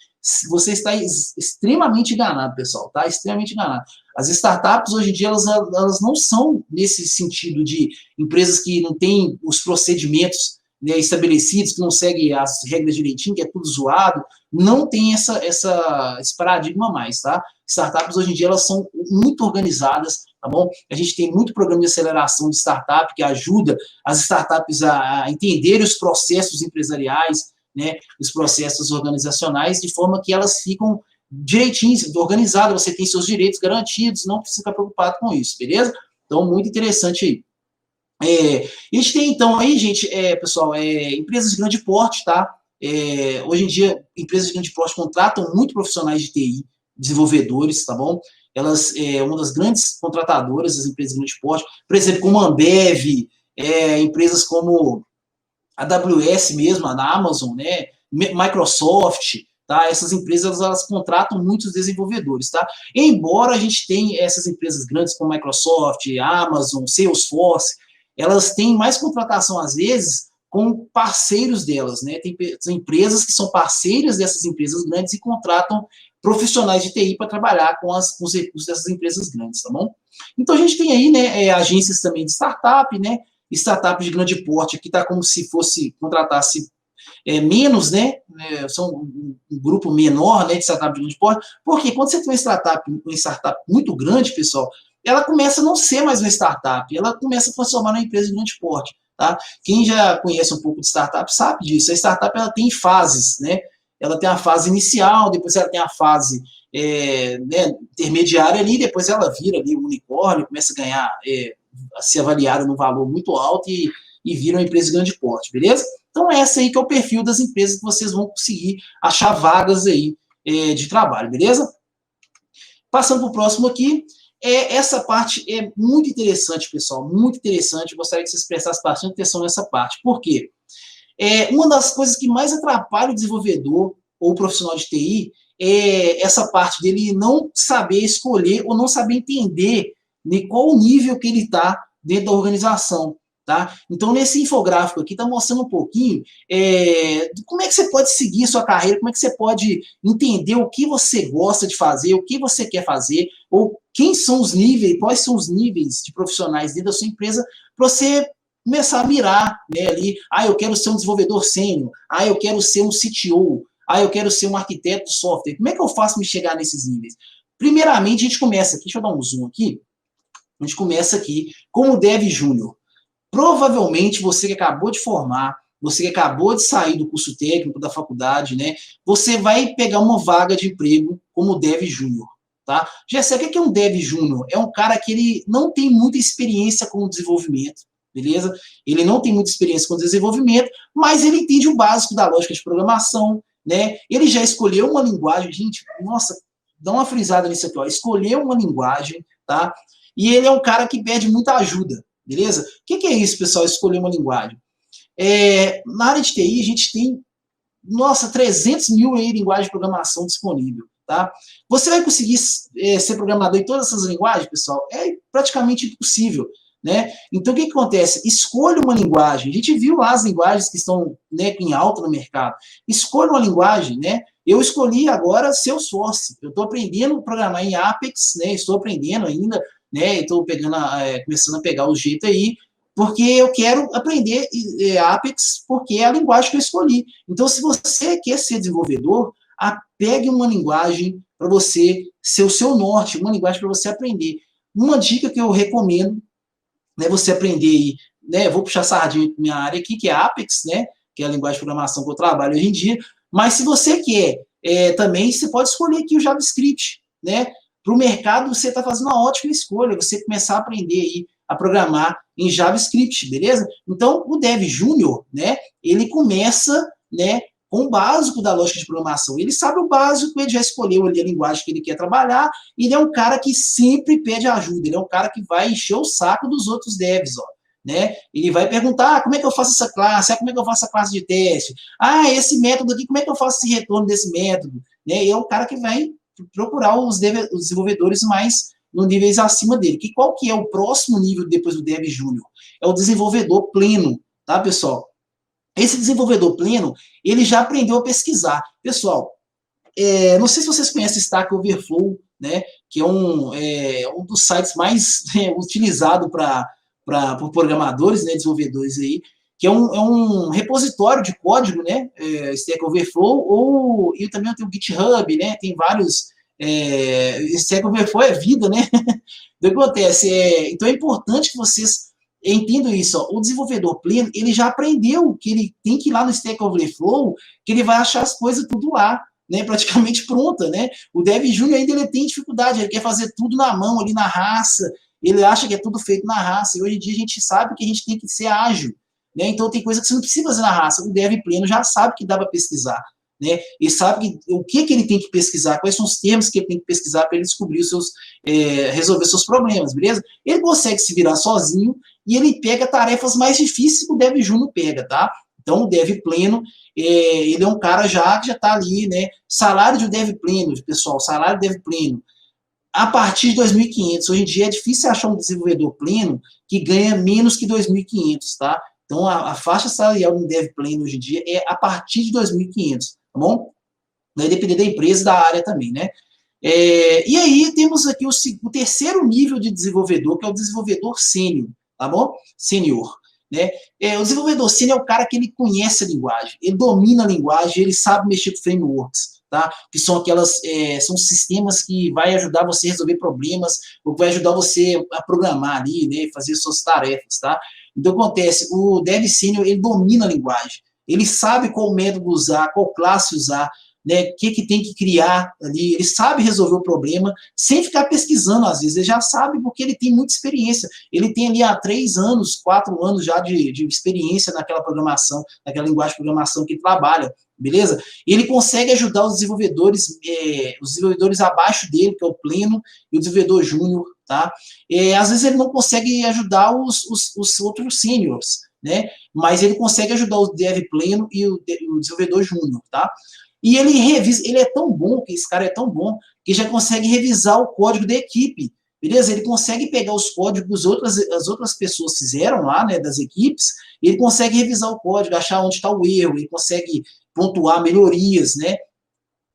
Você está extremamente enganado, pessoal, tá? Extremamente enganado. As startups, hoje em dia, elas não são nesse sentido de empresas que não têm os procedimentos, né, estabelecidos, que não seguem as regras direitinho, que é tudo zoado, não tem esse paradigma mais, tá? Startups, hoje em dia, elas são muito organizadas, tá bom? A gente tem muito programa de aceleração de startup que ajuda as startups a entenderem os processos empresariais, né, os processos organizacionais, de forma que elas ficam direitinho, organizadas, você tem seus direitos garantidos, não precisa ficar preocupado com isso, beleza? Então, muito interessante aí. A gente tem, então, aí, gente, pessoal, empresas de grande porte, tá? Hoje em dia, empresas de grande porte contratam muito profissionais de TI, desenvolvedores, tá bom? Elas, uma das grandes contratadoras das empresas de grande porte, por exemplo, como a Ambev, empresas como a AWS mesmo, a Amazon, né? Microsoft, tá? Essas empresas, elas contratam muitos desenvolvedores, tá? Embora a gente tenha essas empresas grandes como Microsoft, Amazon, Salesforce, elas têm mais contratação, às vezes, com parceiros delas, né? Tem empresas que são parceiras dessas empresas grandes e contratam profissionais de TI para trabalhar com os recursos dessas empresas grandes, tá bom? Então, a gente tem aí, né, agências também de startup, né? Startups de grande porte, aqui está como se contratasse menos, né? São um grupo menor, né, de startup de grande porte, porque quando você tem uma startup muito grande, pessoal, ela começa a não ser mais uma startup, ela começa a transformar numa empresa de grande porte, tá? Quem já conhece um pouco de startup sabe disso. A startup, ela tem fases, né? Ela tem a fase inicial, depois ela tem a fase né, intermediária ali, depois ela vira ali um unicórnio, começa a ganhar, a ser avaliada num valor muito alto e vira uma empresa de grande porte, beleza? Então, essa aí que é o perfil das empresas que vocês vão conseguir achar vagas aí de trabalho, beleza? Passando para o próximo aqui, essa parte é muito interessante, pessoal, muito interessante. Eu gostaria que vocês prestassem bastante atenção nessa parte. Por quê? Uma das coisas que mais atrapalha o desenvolvedor ou o profissional de TI é essa parte dele não saber escolher ou não saber entender de qual o nível que ele está dentro da organização. Tá? Então, nesse infográfico aqui, está mostrando um pouquinho como é que você pode seguir sua carreira, como é que você pode entender o que você gosta de fazer, o que você quer fazer, ou quem são os níveis, quais são os níveis de profissionais dentro da sua empresa, para você começar a mirar, né, ali, eu quero ser um desenvolvedor sênior, eu quero ser um CTO, eu quero ser um arquiteto de software. Como é que eu faço me chegar nesses níveis? Primeiramente, a gente começa aqui, deixa eu dar um zoom aqui, a gente começa aqui como Dev Júnior. Provavelmente você que acabou de formar, você que acabou de sair do curso técnico da faculdade, né? Você vai pegar uma vaga de emprego como Dev Júnior, tá? Jéssica, o que é um Dev Júnior? É um cara que ele não tem muita experiência com o desenvolvimento, beleza? Ele não tem muita experiência com o desenvolvimento, mas ele entende o básico da lógica de programação, né? Ele já escolheu uma linguagem, gente, nossa, dá uma frisada nisso aqui, ó. Escolheu uma linguagem, tá? E ele é um cara que pede muita ajuda. Beleza? O que é isso, pessoal, escolher uma linguagem? Na área de TI, a gente tem, 300 mil aí linguagens de programação disponível, tá? Você vai conseguir ser programador em todas essas linguagens, pessoal? É praticamente impossível, né? Então, o que acontece? Escolha uma linguagem. A gente viu lá as linguagens que estão, né, em alta no mercado. Escolha uma linguagem, né? Eu escolhi agora Salesforce. Eu estou aprendendo a programar em Apex, né? Estou aprendendo ainda, né? Estou começando a pegar o jeito aí, porque eu quero aprender Apex, porque é a linguagem que eu escolhi. Então, se você quer ser desenvolvedor, pegue uma linguagem para você ser o seu norte, uma linguagem para você aprender. Uma dica que eu recomendo, né, você aprender aí, né? Vou puxar sardinha para minha área aqui, que é Apex, né? Que é a linguagem de programação que eu trabalho hoje em dia. Mas se você quer também, você pode escolher aqui o JavaScript, né? Para o mercado, você está fazendo uma ótima escolha, você começar a aprender aí a programar em JavaScript, beleza? Então, o Dev Júnior, né, ele começa, né, com o básico da lógica de programação. Ele sabe o básico, ele já escolheu ali a linguagem que ele quer trabalhar, e ele é um cara que sempre pede ajuda, ele é um cara que vai encher o saco dos outros devs, ó, né? Ele vai perguntar, como é que eu faço essa classe? Como é que eu faço a classe de teste? Esse método aqui, como é que eu faço esse retorno desse método? Né? E é o cara que vai procurar os desenvolvedores mais no níveis acima dele. Qual que é o próximo nível depois do Dev Júnior? É o desenvolvedor pleno, tá, pessoal? Esse desenvolvedor pleno, ele já aprendeu a pesquisar. Pessoal, não sei se vocês conhecem Stack Overflow, né, que é um dos sites mais utilizado por programadores, né, desenvolvedores aí, que é um repositório de código, né, Stack Overflow, e também tem o GitHub, né, tem vários, Stack Overflow é vida, né, então o que acontece? Então é importante que vocês entendam isso, ó, o desenvolvedor pleno, ele já aprendeu que ele tem que ir lá no Stack Overflow, que ele vai achar as coisas tudo lá, né, praticamente pronta, né? O Dev Júnior ainda ele tem dificuldade, ele quer fazer tudo na mão, ali na raça, ele acha que é tudo feito na raça, e hoje em dia a gente sabe que a gente tem que ser ágil, né? Então tem coisa que você não precisa fazer na raça, o Dev pleno já sabe que dá para pesquisar, né? Ele sabe o que ele tem que pesquisar, quais são os termos que ele tem que pesquisar para ele descobrir resolver seus problemas, beleza? Ele consegue se virar sozinho e ele pega tarefas mais difíceis que o Dev Júnior pega, tá? Então, o Dev pleno, ele é um cara que já está ali, né? Salário de Dev pleno, pessoal, salário de Dev pleno, a partir de 2.500. Hoje em dia é difícil achar um desenvolvedor pleno que ganha menos que 2.500, tá? Então, a faixa salarial do Dev pleno hoje em dia é a partir de 2.500, tá bom? Vai depender da empresa e da área também, né? E aí temos aqui o terceiro nível de desenvolvedor, que é o desenvolvedor sênior, tá bom? Sênior. Né? O desenvolvedor sênior é o cara que ele conhece a linguagem, ele domina a linguagem, ele sabe mexer com frameworks, tá? Que são são sistemas que vai ajudar você a resolver problemas, ou vai ajudar você a programar ali, né? Fazer suas tarefas, tá? Então, acontece, o Dev Sênior, ele domina a linguagem, ele sabe qual método usar, qual classe usar, né, o que tem que criar ali, ele sabe resolver o problema, sem ficar pesquisando, às vezes, ele já sabe porque ele tem muita experiência, ele tem ali há 3 anos, 4 anos já de experiência naquela programação, naquela linguagem de programação que ele trabalha, beleza? E ele consegue ajudar os desenvolvedores abaixo dele, que é o pleno, e o desenvolvedor júnior, tá? Às vezes ele não consegue ajudar os outros seniors, né? Mas ele consegue ajudar o dev pleno e o desenvolvedor júnior, tá? E ele revisa, ele é tão bom, que esse cara é tão bom, que já consegue revisar o código da equipe, beleza? Ele consegue pegar os códigos que as outras pessoas fizeram lá, né, das equipes, ele consegue revisar o código, achar onde está o erro, ele consegue pontuar melhorias, né?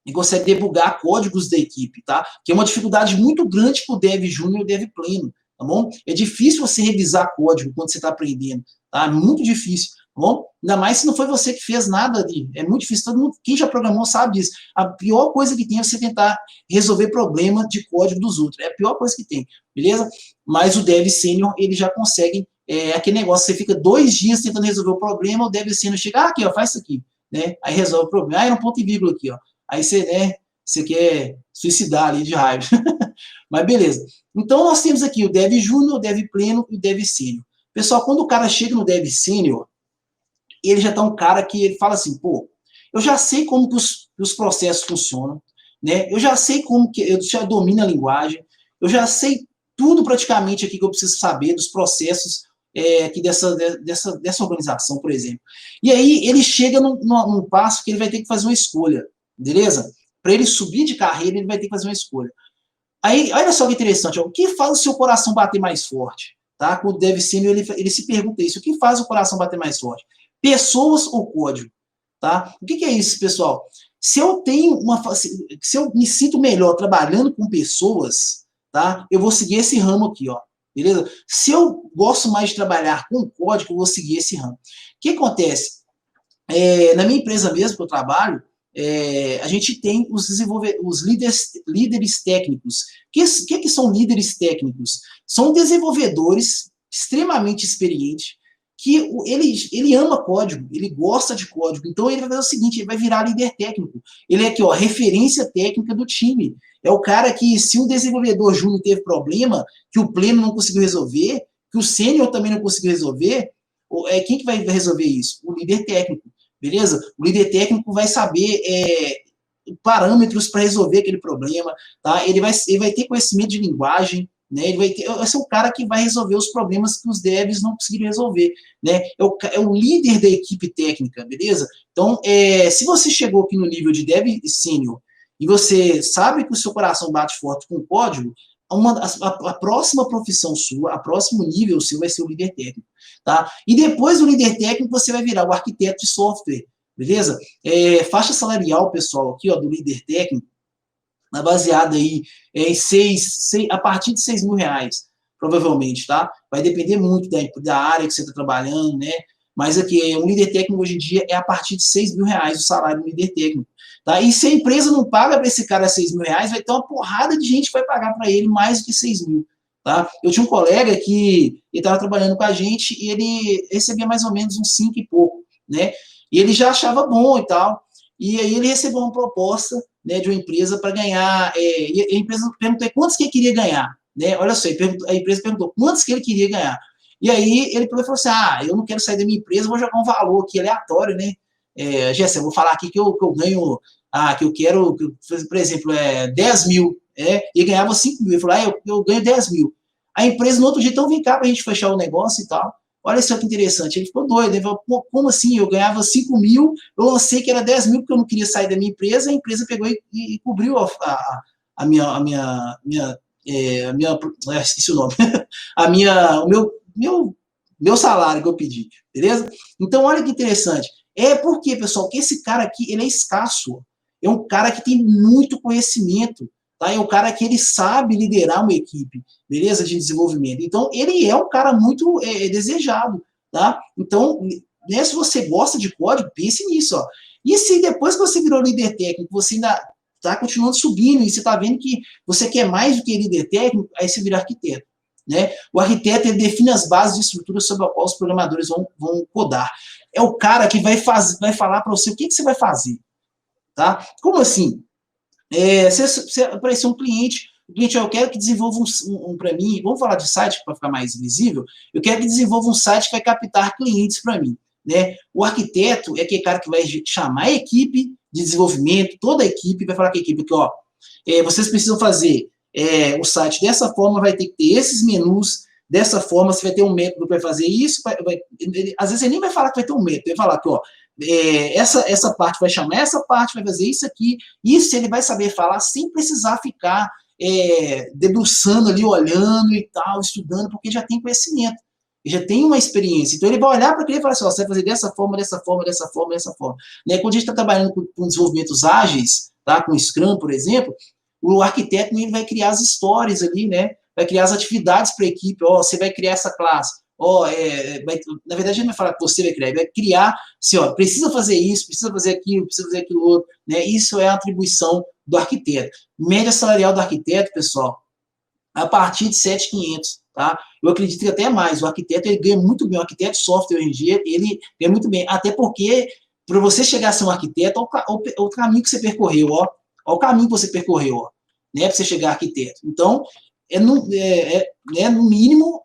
E consegue debugar códigos da equipe, tá? Que é uma dificuldade muito grande para o Dev Júnior e o Dev Pleno, tá bom? É difícil você revisar código quando você está aprendendo, tá? É muito difícil. Bom, ainda mais se não foi você que fez nada ali. É muito difícil. Todo mundo, quem já programou sabe disso. A pior coisa que tem é você tentar resolver problema de código dos outros. É a pior coisa que tem, beleza? Mas o Dev Sênior, ele já consegue, aquele negócio, você fica 2 dias tentando resolver o problema, o Dev Sênior chega, aqui, ó, faz isso aqui, né? Aí resolve o problema. Era um ponto e vírgula aqui, ó. Aí você, né, você quer suicidar ali de raiva. Mas beleza. Então, nós temos aqui o Dev Júnior, o Dev Pleno e o Dev Sênior. Pessoal, quando o cara chega no Dev Sênior, ele já está um cara que ele fala assim, pô, eu já sei como que os processos funcionam, né? Eu já sei como que eu já domino a linguagem, eu já sei tudo praticamente aqui que eu preciso saber dos processos aqui dessa organização, por exemplo. E aí ele chega num passo que ele vai ter que fazer uma escolha, beleza? Para ele subir de carreira, ele vai ter que fazer uma escolha. Aí, olha só que interessante, ó, o que faz o seu coração bater mais forte? Tá? Quando o Dev Sênior, ele se pergunta isso, o que faz o coração bater mais forte? Pessoas ou código, tá? O que é isso, pessoal? Se eu me sinto melhor trabalhando com pessoas, tá? Eu vou seguir esse ramo aqui, ó, beleza? Se eu gosto mais de trabalhar com código, eu vou seguir esse ramo. O que acontece? Na minha empresa mesmo que eu trabalho, a gente tem os líderes técnicos. O que são líderes técnicos? São desenvolvedores extremamente experientes, que ele ama código, ele gosta de código, então ele vai fazer o seguinte, ele vai virar líder técnico. Ele é aqui, ó, referência técnica do time. É o cara que, se um desenvolvedor júnior teve problema, que o pleno não conseguiu resolver, que o sênior também não conseguiu resolver, quem que vai resolver isso? O líder técnico. beleza? O líder técnico vai saber parâmetros para resolver aquele problema, tá? Ele vai ter conhecimento de linguagem, né? Vai ser o cara que vai resolver os problemas que os devs não conseguiram resolver, né? É o líder da equipe técnica, beleza? Então, se você chegou aqui no nível de dev sênior e você sabe que o seu coração bate forte com o código, a próxima profissão sua, a próximo nível seu vai ser o líder técnico, tá? E depois do líder técnico, você vai virar o arquiteto de software, beleza? Faixa salarial, pessoal, aqui, ó, do líder técnico, baseada aí em a partir de R$ 6.000, provavelmente, tá? Vai depender muito da área que você está trabalhando, né? Mas aqui, um líder técnico hoje em dia é a partir de R$ 6.000 o salário do líder técnico, tá? E se a empresa não paga para esse cara R$ 6.000, vai ter uma porrada de gente que vai pagar para ele mais do que 6.000, tá? Eu tinha um colega que ele estava trabalhando com a gente e ele recebia mais ou menos uns 5 e pouco, né? E ele já achava bom e tal. E aí ele recebeu uma proposta, né, de uma empresa para ganhar. E a empresa perguntou quantos que ele queria ganhar, né? Olha só, a empresa perguntou quantos que ele queria ganhar. E aí ele falou assim: eu não quero sair da minha empresa, vou jogar um valor aqui aleatório, né? Jéssica, eu vou falar aqui que eu ganho, que eu quero, por exemplo, 10 mil, e ganhava 5 mil. Ele falou: eu ganho 10 mil. A empresa no outro dia, então vem cá para a gente fechar o negócio e tal. Olha só que interessante. Ele ficou doido. Ele falou: como assim? Eu ganhava 5 mil, eu lancei que era 10 mil porque eu não queria sair da minha empresa, a empresa pegou e cobriu a minha esqueci o nome, o meu salário que eu pedi, beleza? Então, olha que interessante. Por quê, pessoal? Que esse cara aqui, ele é escasso. É um cara que tem muito conhecimento, tá? É um cara que ele sabe liderar uma equipe, beleza? De desenvolvimento. Então, ele é um cara muito desejado, tá? Então, né, se você gosta de código, pense nisso, ó. E se depois que você virou líder técnico, você ainda está continuando subindo e você está vendo que você quer mais do que líder técnico, aí você vira arquiteto, né? O arquiteto, ele define as bases de estrutura sobre a qual os programadores vão codar. É o cara que vai falar para você o que você vai fazer, tá? Como assim? Você apareceu um cliente, o cliente, eu quero que desenvolva para mim, vamos falar de site para ficar mais visível, eu quero que desenvolva um site que vai captar clientes para mim, né? O arquiteto é aquele cara que vai chamar a equipe de desenvolvimento, toda a equipe, vai falar com a equipe que, ó, vocês precisam fazer o site dessa forma, vai ter que ter esses menus, dessa forma, você vai ter um método para fazer isso, às vezes ele nem vai falar que vai ter um método, ele vai falar que, ó, essa parte vai chamar essa parte, vai fazer isso aqui, isso ele vai saber falar sem precisar ficar debruçando ali, olhando e tal, estudando, porque já tem conhecimento, já tem uma experiência. Então ele vai olhar para aquele e falar assim: ó, você vai fazer dessa forma, dessa forma, dessa forma, dessa forma. Né? Quando a gente está trabalhando com desenvolvimentos ágeis, tá? Com Scrum, por exemplo, o arquiteto ele vai criar as histórias ali, né? Vai criar as atividades para a equipe. Ó, você vai criar essa classe. Na verdade, ele vai falar que você vai criar, ele vai criar, assim, ó, precisa fazer isso, precisa fazer aquilo outro, né? Isso é a atribuição do arquiteto. Média salarial do arquiteto, pessoal, a partir de 7.500, tá? Eu acredito que até mais. O arquiteto, ele ganha muito bem. O arquiteto de software, hoje em dia, ele ganha muito bem. Até porque, para você chegar a ser um arquiteto, o caminho que você percorreu, ó o caminho que você percorreu, ó, né? Para você chegar a arquiteto. Então, no mínimo,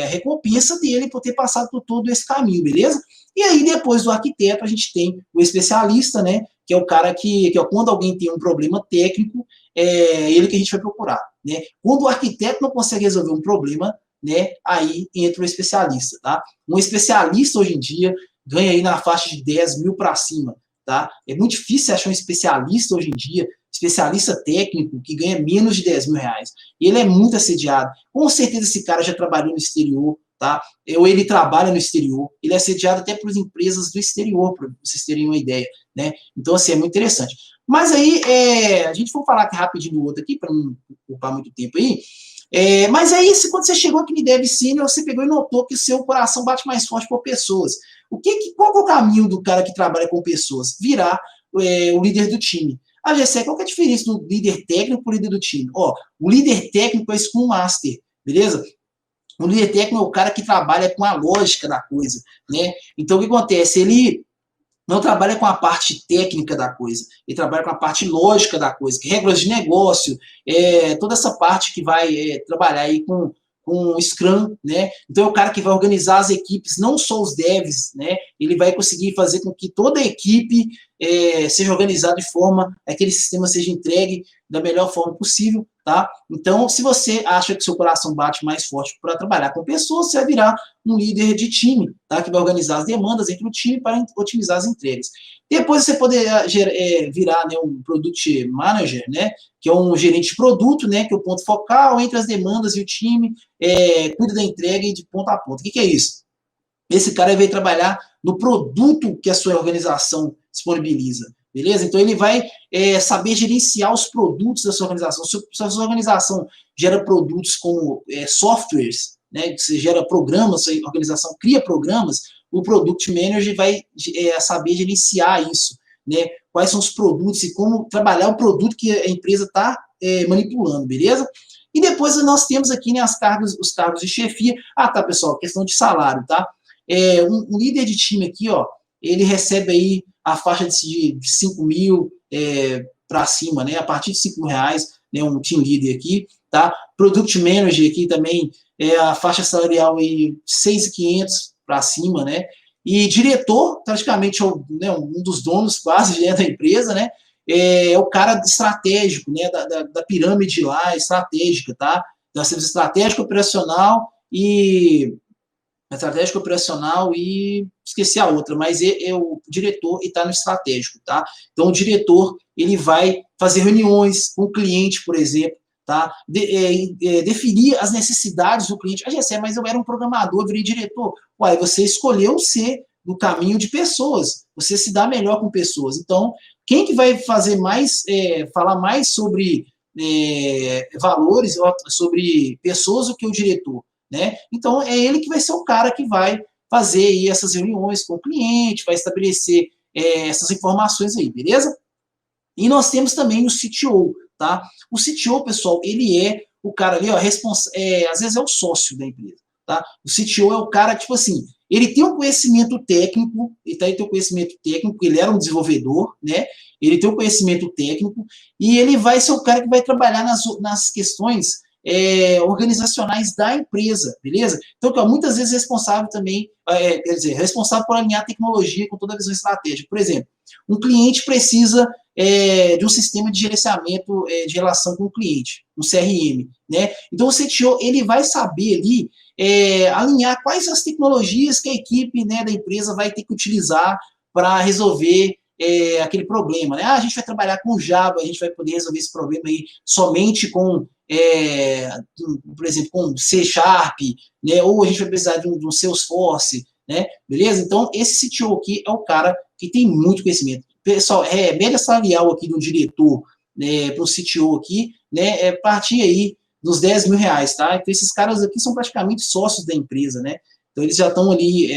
recompensa dele por ter passado por todo esse caminho, beleza? E aí, depois do arquiteto, a gente tem o especialista, né? Que é o cara que quando alguém tem um problema técnico, é ele que a gente vai procurar, né? Quando o arquiteto não consegue resolver um problema, né? Aí entra o especialista, tá? Um especialista, hoje em dia, ganha aí na faixa de 10 mil para cima, tá? É muito difícil achar um especialista hoje em dia, especialista técnico, que ganha menos de 10 mil reais. Ele é muito assediado. Com certeza esse cara já trabalhou no exterior, tá? Ou ele trabalha no exterior. Ele é assediado até por empresas do exterior, para vocês terem uma ideia, né? Então, assim, é muito interessante. Mas aí, a gente for falar aqui rapidinho do outro aqui, para não ocupar muito tempo aí. Mas aí, quando você chegou aqui no Dev Senior, você pegou e notou que o seu coração bate mais forte por pessoas. Qual é o caminho do cara que trabalha com pessoas? Virar o líder do time. Gessé, qual que é a diferença do líder técnico para o líder do time? Ó, o líder técnico é o Scrum Master, beleza? O líder técnico é o cara que trabalha com a lógica da coisa, né? Então, o que acontece? Ele não trabalha com a parte técnica da coisa, ele trabalha com a parte lógica da coisa, regras de negócio, toda essa parte que vai trabalhar aí com com Scrum, né? Então é o cara que vai organizar as equipes, não só os devs, né? Ele vai conseguir fazer com que toda a equipe seja organizada de forma a que aquele sistema seja entregue da melhor forma possível, tá? Então, se você acha que seu coração bate mais forte para trabalhar com pessoas, você vai virar um líder de time, tá? Que vai organizar as demandas entre o time para otimizar as entregas. Depois você poderá virar, né, um Product Manager, né? Que é um gerente de produto, né? Que é o ponto focal entre as demandas e o time, cuida da entrega e de ponta a ponta. O que é isso? Esse cara vai trabalhar no produto que a sua organização disponibiliza, beleza? Então, ele vai saber gerenciar os produtos da sua organização. Se a sua organização gera produtos como softwares, né, você gera programas, sua organização cria programas, o Product Manager vai saber gerenciar isso, né? Quais são os produtos e como trabalhar o produto que a empresa está manipulando, beleza? E depois nós temos aqui, né, os cargos de chefia. Ah, tá, pessoal, questão de salário, tá? Um líder de time aqui, ó, ele recebe aí a faixa de 5 mil para cima, né? A partir de 5 mil reais, né? Um team leader aqui, tá? Product Manager aqui também, a faixa salarial aí 6.500 para cima, né? E diretor, praticamente, né, um dos donos quase da empresa, né? É o cara estratégico, né? Da pirâmide lá, estratégica, tá? Nós temos estratégico operacional e esqueci a outra, mas o diretor está no estratégico, tá? Então, o diretor, ele vai fazer reuniões com o cliente, por exemplo, tá? Definir as necessidades do cliente. Ah, Gessé, mas eu era um programador, eu virei diretor. Uai, você escolheu ser no caminho de pessoas, você se dá melhor com pessoas. Então, quem que vai fazer mais, falar mais sobre valores, sobre pessoas do que o diretor? Né? Então, é ele que vai ser o cara que vai fazer aí essas reuniões com o cliente, vai estabelecer essas informações aí, beleza? E nós temos também o CTO, tá? O CTO, pessoal, ele é o cara ali, ó, às vezes é o sócio da empresa, tá? O CTO é o cara que, tipo assim, ele tem um conhecimento técnico, ele era um desenvolvedor, né? Ele tem um conhecimento técnico e ele vai ser o cara que vai trabalhar nas questões organizacionais da empresa, beleza? Então, muitas vezes responsável também, quer dizer, responsável por alinhar a tecnologia com toda a visão estratégica. Por exemplo, um cliente precisa de um sistema de gerenciamento de relação com o cliente, um CRM, né? Então, o CTO, ele vai saber ali alinhar quais as tecnologias que a equipe, né, da empresa vai ter que utilizar para resolver aquele problema, né? Ah, a gente vai trabalhar com Java, a gente vai poder resolver esse problema aí somente com por exemplo, com C Sharp, né? Ou a gente vai precisar de um Salesforce, né? Beleza? Então, esse CTO aqui é o cara que tem muito conhecimento. Pessoal, média salarial aqui do diretor, né, para o CTO aqui, né, partir aí dos 10 mil reais, tá? Então, esses caras aqui são praticamente sócios da empresa, né? Então, eles já estão ali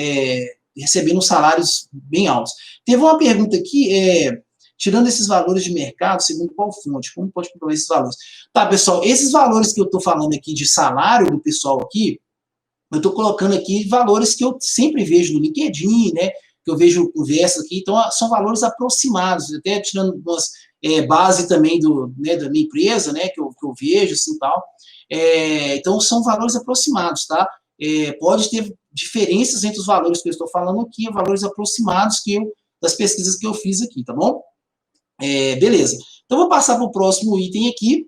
recebendo salários bem altos. Teve uma pergunta aqui, tirando esses valores de mercado, segundo qual fonte? Como pode comprovar esses valores? Tá, pessoal, esses valores que eu estou falando aqui de salário do pessoal aqui, eu estou colocando aqui valores que eu sempre vejo no LinkedIn, né? Que eu vejo conversas aqui, então são valores aproximados, até tirando umas base também né, da minha empresa, né? Que eu vejo, assim, tal. Então, são valores aproximados, tá? Pode ter diferenças entre os valores que eu estou falando aqui, valores aproximados das pesquisas que eu fiz aqui, tá bom? Beleza. Então, vou passar para o próximo item aqui.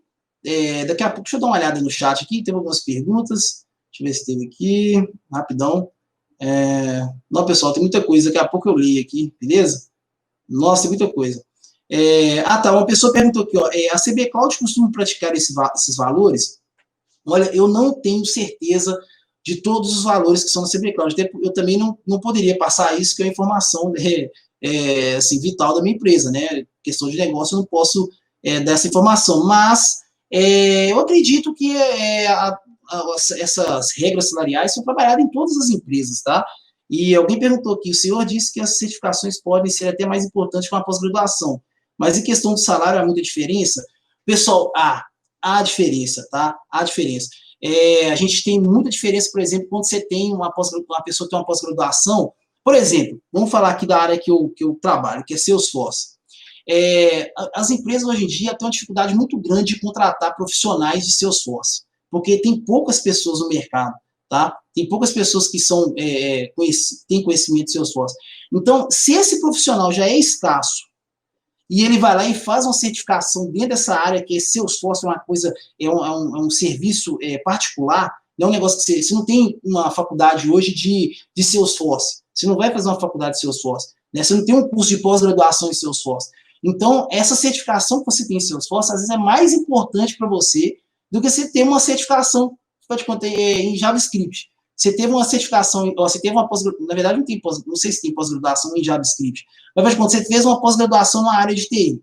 Daqui a pouco, deixa eu dar uma olhada no chat aqui, tem algumas perguntas. Deixa eu ver se teve aqui, rapidão. Não, pessoal, tem muita coisa, daqui a pouco eu leio aqui, beleza? Nossa, tem muita coisa. Tá, uma pessoa perguntou aqui, ó, a CB Cloud costuma praticar esses valores? Olha, eu não tenho certeza de todos os valores que são na CB Cloud, até eu também não poderia passar isso, que é uma informação assim, vital da minha empresa, né? Questão de negócio, eu não posso dar essa informação, mas eu acredito que essas regras salariais são trabalhadas em todas as empresas, tá? E alguém perguntou aqui, o senhor disse que as certificações podem ser até mais importantes que uma pós-graduação, mas em questão de salário há muita diferença? Pessoal, há diferença, tá? Há diferença. A gente tem muita diferença, por exemplo, quando você tem uma pessoa que tem uma pós-graduação, por exemplo, vamos falar aqui da área que eu trabalho, que é Salesforce. As empresas hoje em dia têm uma dificuldade muito grande de contratar profissionais de Salesforce. porque tem poucas pessoas no mercado, tá? Tem poucas pessoas que têm conhecimento de Salesforce. Então, se esse profissional já é escasso, e ele vai lá e faz uma certificação dentro dessa área, que é Salesforce, é uma coisa, é um serviço particular, não é um negócio que você não tem uma faculdade hoje de Salesforce, você não vai fazer uma faculdade de Salesforce, né? Você não tem um curso de pós-graduação em Salesforce. Então, essa certificação que você tem em Salesforce, às vezes é mais importante para você do que você ter uma certificação, pode contar, em JavaScript. Você teve uma certificação, você teve uma pós-graduação, na verdade não sei se tem pós-graduação em JavaScript, mas quando você fez uma pós-graduação na área de TI,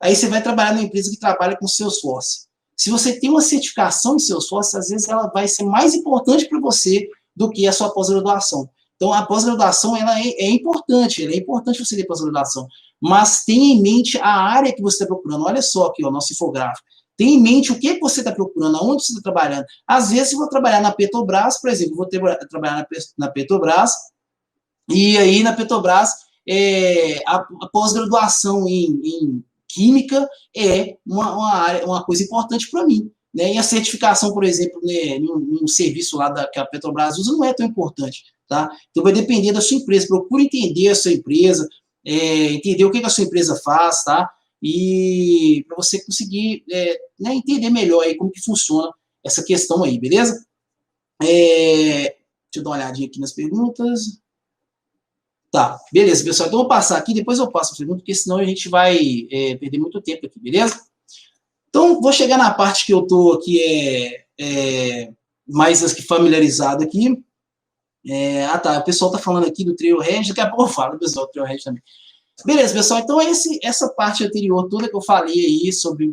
aí você vai trabalhar numa empresa que trabalha com Salesforce. Se você tem uma certificação em Salesforce, às vezes ela vai ser mais importante para você do que a sua pós-graduação. Então, a pós-graduação ela é importante você ter pós-graduação, mas tenha em mente a área que você está procurando. Olha só aqui, o nosso infográfico. Tenha em mente o que você está procurando, aonde você está trabalhando. Às vezes, eu vou trabalhar na Petrobras, por exemplo, trabalhar na Petrobras, e aí na Petrobras, a pós-graduação em química é uma coisa importante para mim. Né? E a certificação, por exemplo, né, em um serviço lá que a Petrobras usa, não é tão importante. Tá? Então, vai depender da sua empresa. Procure entender a sua empresa, entender o que a sua empresa faz, tá? E para você conseguir né, entender melhor aí como que funciona essa questão aí, beleza? Deixa eu dar uma olhadinha aqui nas perguntas. Tá, beleza, pessoal. Então, eu vou passar aqui, depois eu passo a pergunta, porque senão a gente vai perder muito tempo aqui, beleza? Então, vou chegar na parte que eu estou aqui mais familiarizado aqui. Tá, o pessoal está falando aqui do Trailhead, daqui a pouco eu falo, pessoal, do Trailhead também. Beleza, pessoal, então essa parte anterior toda que eu falei aí sobre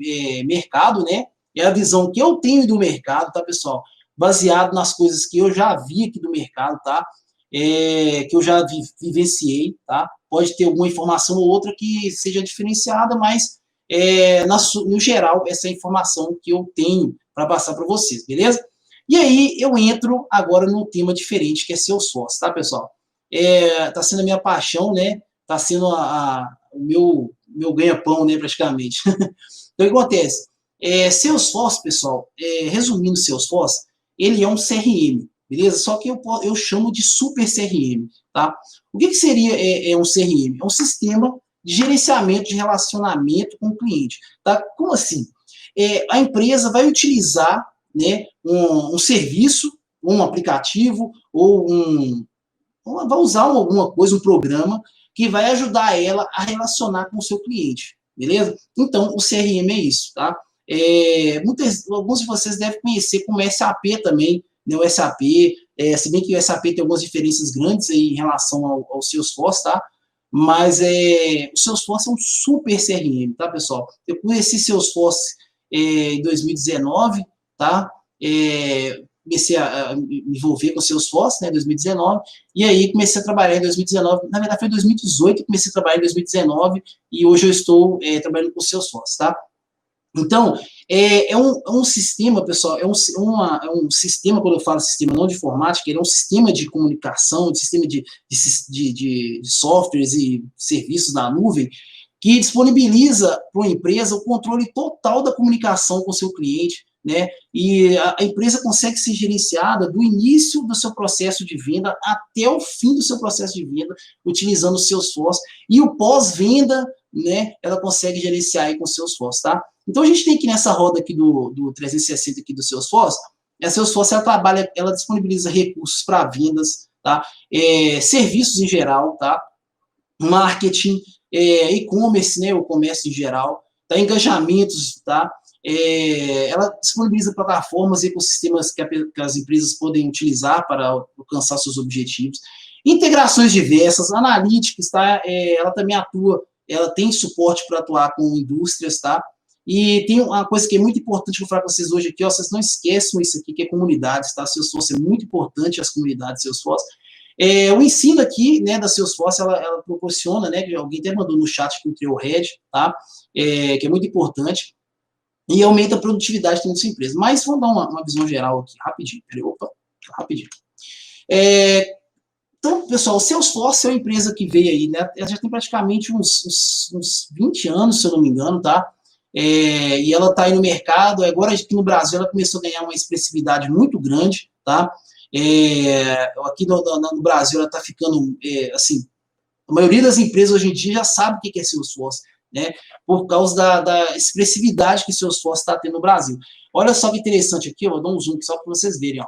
mercado, né, é a visão que eu tenho do mercado, tá, pessoal? Baseado nas coisas que eu já vi aqui do mercado, tá? Que eu já vivenciei, tá? Pode ter alguma informação ou outra que seja diferenciada, mas no geral, essa é a informação que eu tenho para passar para vocês, beleza? E aí eu entro agora num tema diferente, que é Salesforce, tá, pessoal? Tá sendo a minha paixão, né? Tá sendo o meu ganha-pão, né, praticamente. Então, o que acontece? Salesforce, pessoal, resumindo Salesforce, ele é um CRM, beleza? Só que eu chamo de super CRM, tá? O que seria um CRM? É um sistema de gerenciamento de relacionamento com o cliente, tá? Como assim? A empresa vai utilizar, né, um serviço, um aplicativo, ou vai usar alguma coisa, um programa, que vai ajudar ela a relacionar com o seu cliente, beleza? Então, o CRM é isso, tá? Alguns de vocês devem conhecer como SAP também, né? O SAP, se bem que o SAP tem algumas diferenças grandes aí em relação ao Salesforce, tá? Mas o Salesforce é um super CRM, tá, pessoal? Eu conheci Salesforce em 2019, tá? Comecei a me envolver com o Salesforce, né, em 2019, e aí comecei a trabalhar em 2019, na verdade foi em 2018 que comecei a trabalhar em 2019, e hoje eu estou trabalhando com o Salesforce, tá? Então, é um sistema, pessoal, é um sistema, quando eu falo sistema não de informática, ele é um sistema de comunicação, um sistema de softwares e serviços na nuvem, que disponibiliza para a empresa o controle total da comunicação com o seu cliente, né? E a empresa consegue ser gerenciada do início do seu processo de venda até o fim do seu processo de venda, utilizando o Salesforce, e o pós-venda, né, ela consegue gerenciar aí com o Salesforce, tá? Então, a gente tem aqui nessa roda aqui do 360 aqui do Salesforce, a Salesforce, ela disponibiliza recursos para vendas, tá? Serviços em geral, tá? Marketing, e-commerce, né, o comércio em geral, tá? Engajamentos, tá? Ela disponibiliza plataformas e ecossistemas que as empresas podem utilizar para alcançar seus objetivos, integrações diversas, analytics, tá? Ela também atua, ela tem suporte para atuar com indústrias, tá? E tem uma coisa que é muito importante que eu vou falar com vocês hoje aqui, ó, vocês não esqueçam isso aqui, que é comunidades, tá? Salesforce é muito importante, as comunidades Salesforce. O ensino aqui, né, da Salesforce, ela proporciona, né, que alguém até mandou no chat aqui o Trailhead, tá? Que é muito importante, e aumenta a produtividade dentro da sua empresa. Mas vamos dar uma visão geral aqui, rapidinho. Rapidinho. Então, pessoal, o Salesforce é uma empresa que veio aí, né? Ela já tem praticamente uns 20 anos, se eu não me engano, tá? e ela está aí no mercado. Agora, aqui no Brasil, ela começou a ganhar uma expressividade muito grande, tá? Aqui no Brasil, ela está ficando, assim, a maioria das empresas hoje em dia já sabe o que é Salesforce, né? Por causa da expressividade que Salesforce está tendo no Brasil. Olha só que interessante aqui, eu vou dar um zoom aqui só para vocês verem, ó.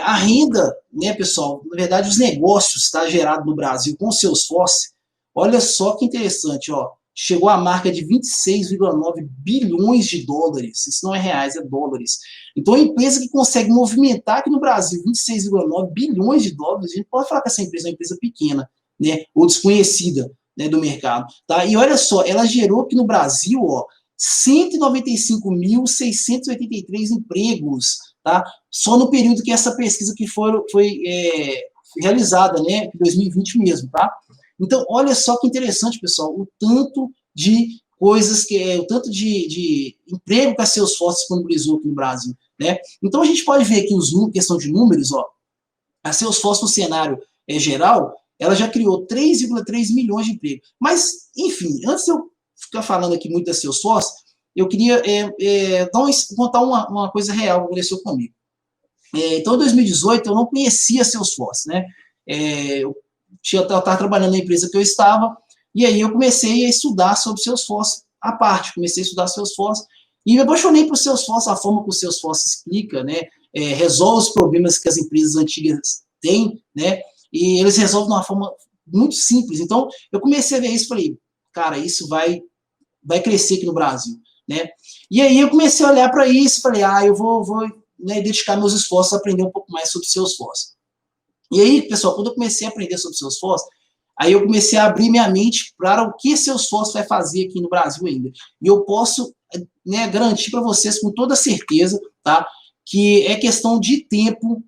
A renda, né, pessoal, na verdade, os negócios está gerado no Brasil com o Salesforce, olha só que interessante, ó, chegou à marca de 26,9 bilhões de dólares, isso não é reais, é dólares. Então, a empresa que consegue movimentar aqui no Brasil 26,9 bilhões de dólares, a gente pode falar que essa empresa é uma empresa pequena, né, ou desconhecida, né, do mercado, tá? E olha só, ela gerou aqui no Brasil, ó, 195.683 empregos, tá? Só no período que essa pesquisa que foi realizada, né, em 2020 mesmo, tá? Então, olha só que interessante, pessoal, o tanto de coisas o tanto de emprego que a Salesforce disponibilizou aqui no Brasil, né? Então, a gente pode ver aqui questão de números, ó, a Salesforce no cenário geral, ela já criou 3,3 milhões de empregos. Mas, enfim, antes de eu ficar falando aqui muito da Salesforce, eu queria contar uma coisa real que aconteceu comigo. Então, em 2018, eu não conhecia a Salesforce, né? Eu estava trabalhando na empresa que eu estava, e aí eu comecei a estudar sobre Salesforce à parte, comecei a estudar Salesforce, e me apaixonei por Salesforce, a forma que o Salesforce explica, né? Resolve os problemas que as empresas antigas têm, né? E eles resolvem de uma forma muito simples. Então, eu comecei a ver isso e falei, cara, isso vai crescer aqui no Brasil, né? E aí eu comecei a olhar para isso e falei, eu vou né, dedicar meus esforços a aprender um pouco mais sobre Salesforce. E aí, pessoal, quando eu comecei a aprender sobre Salesforce, aí eu comecei a abrir minha mente para o que Salesforce vai fazer aqui no Brasil ainda. E eu posso, né, garantir para vocês com toda certeza, tá, que é questão de tempo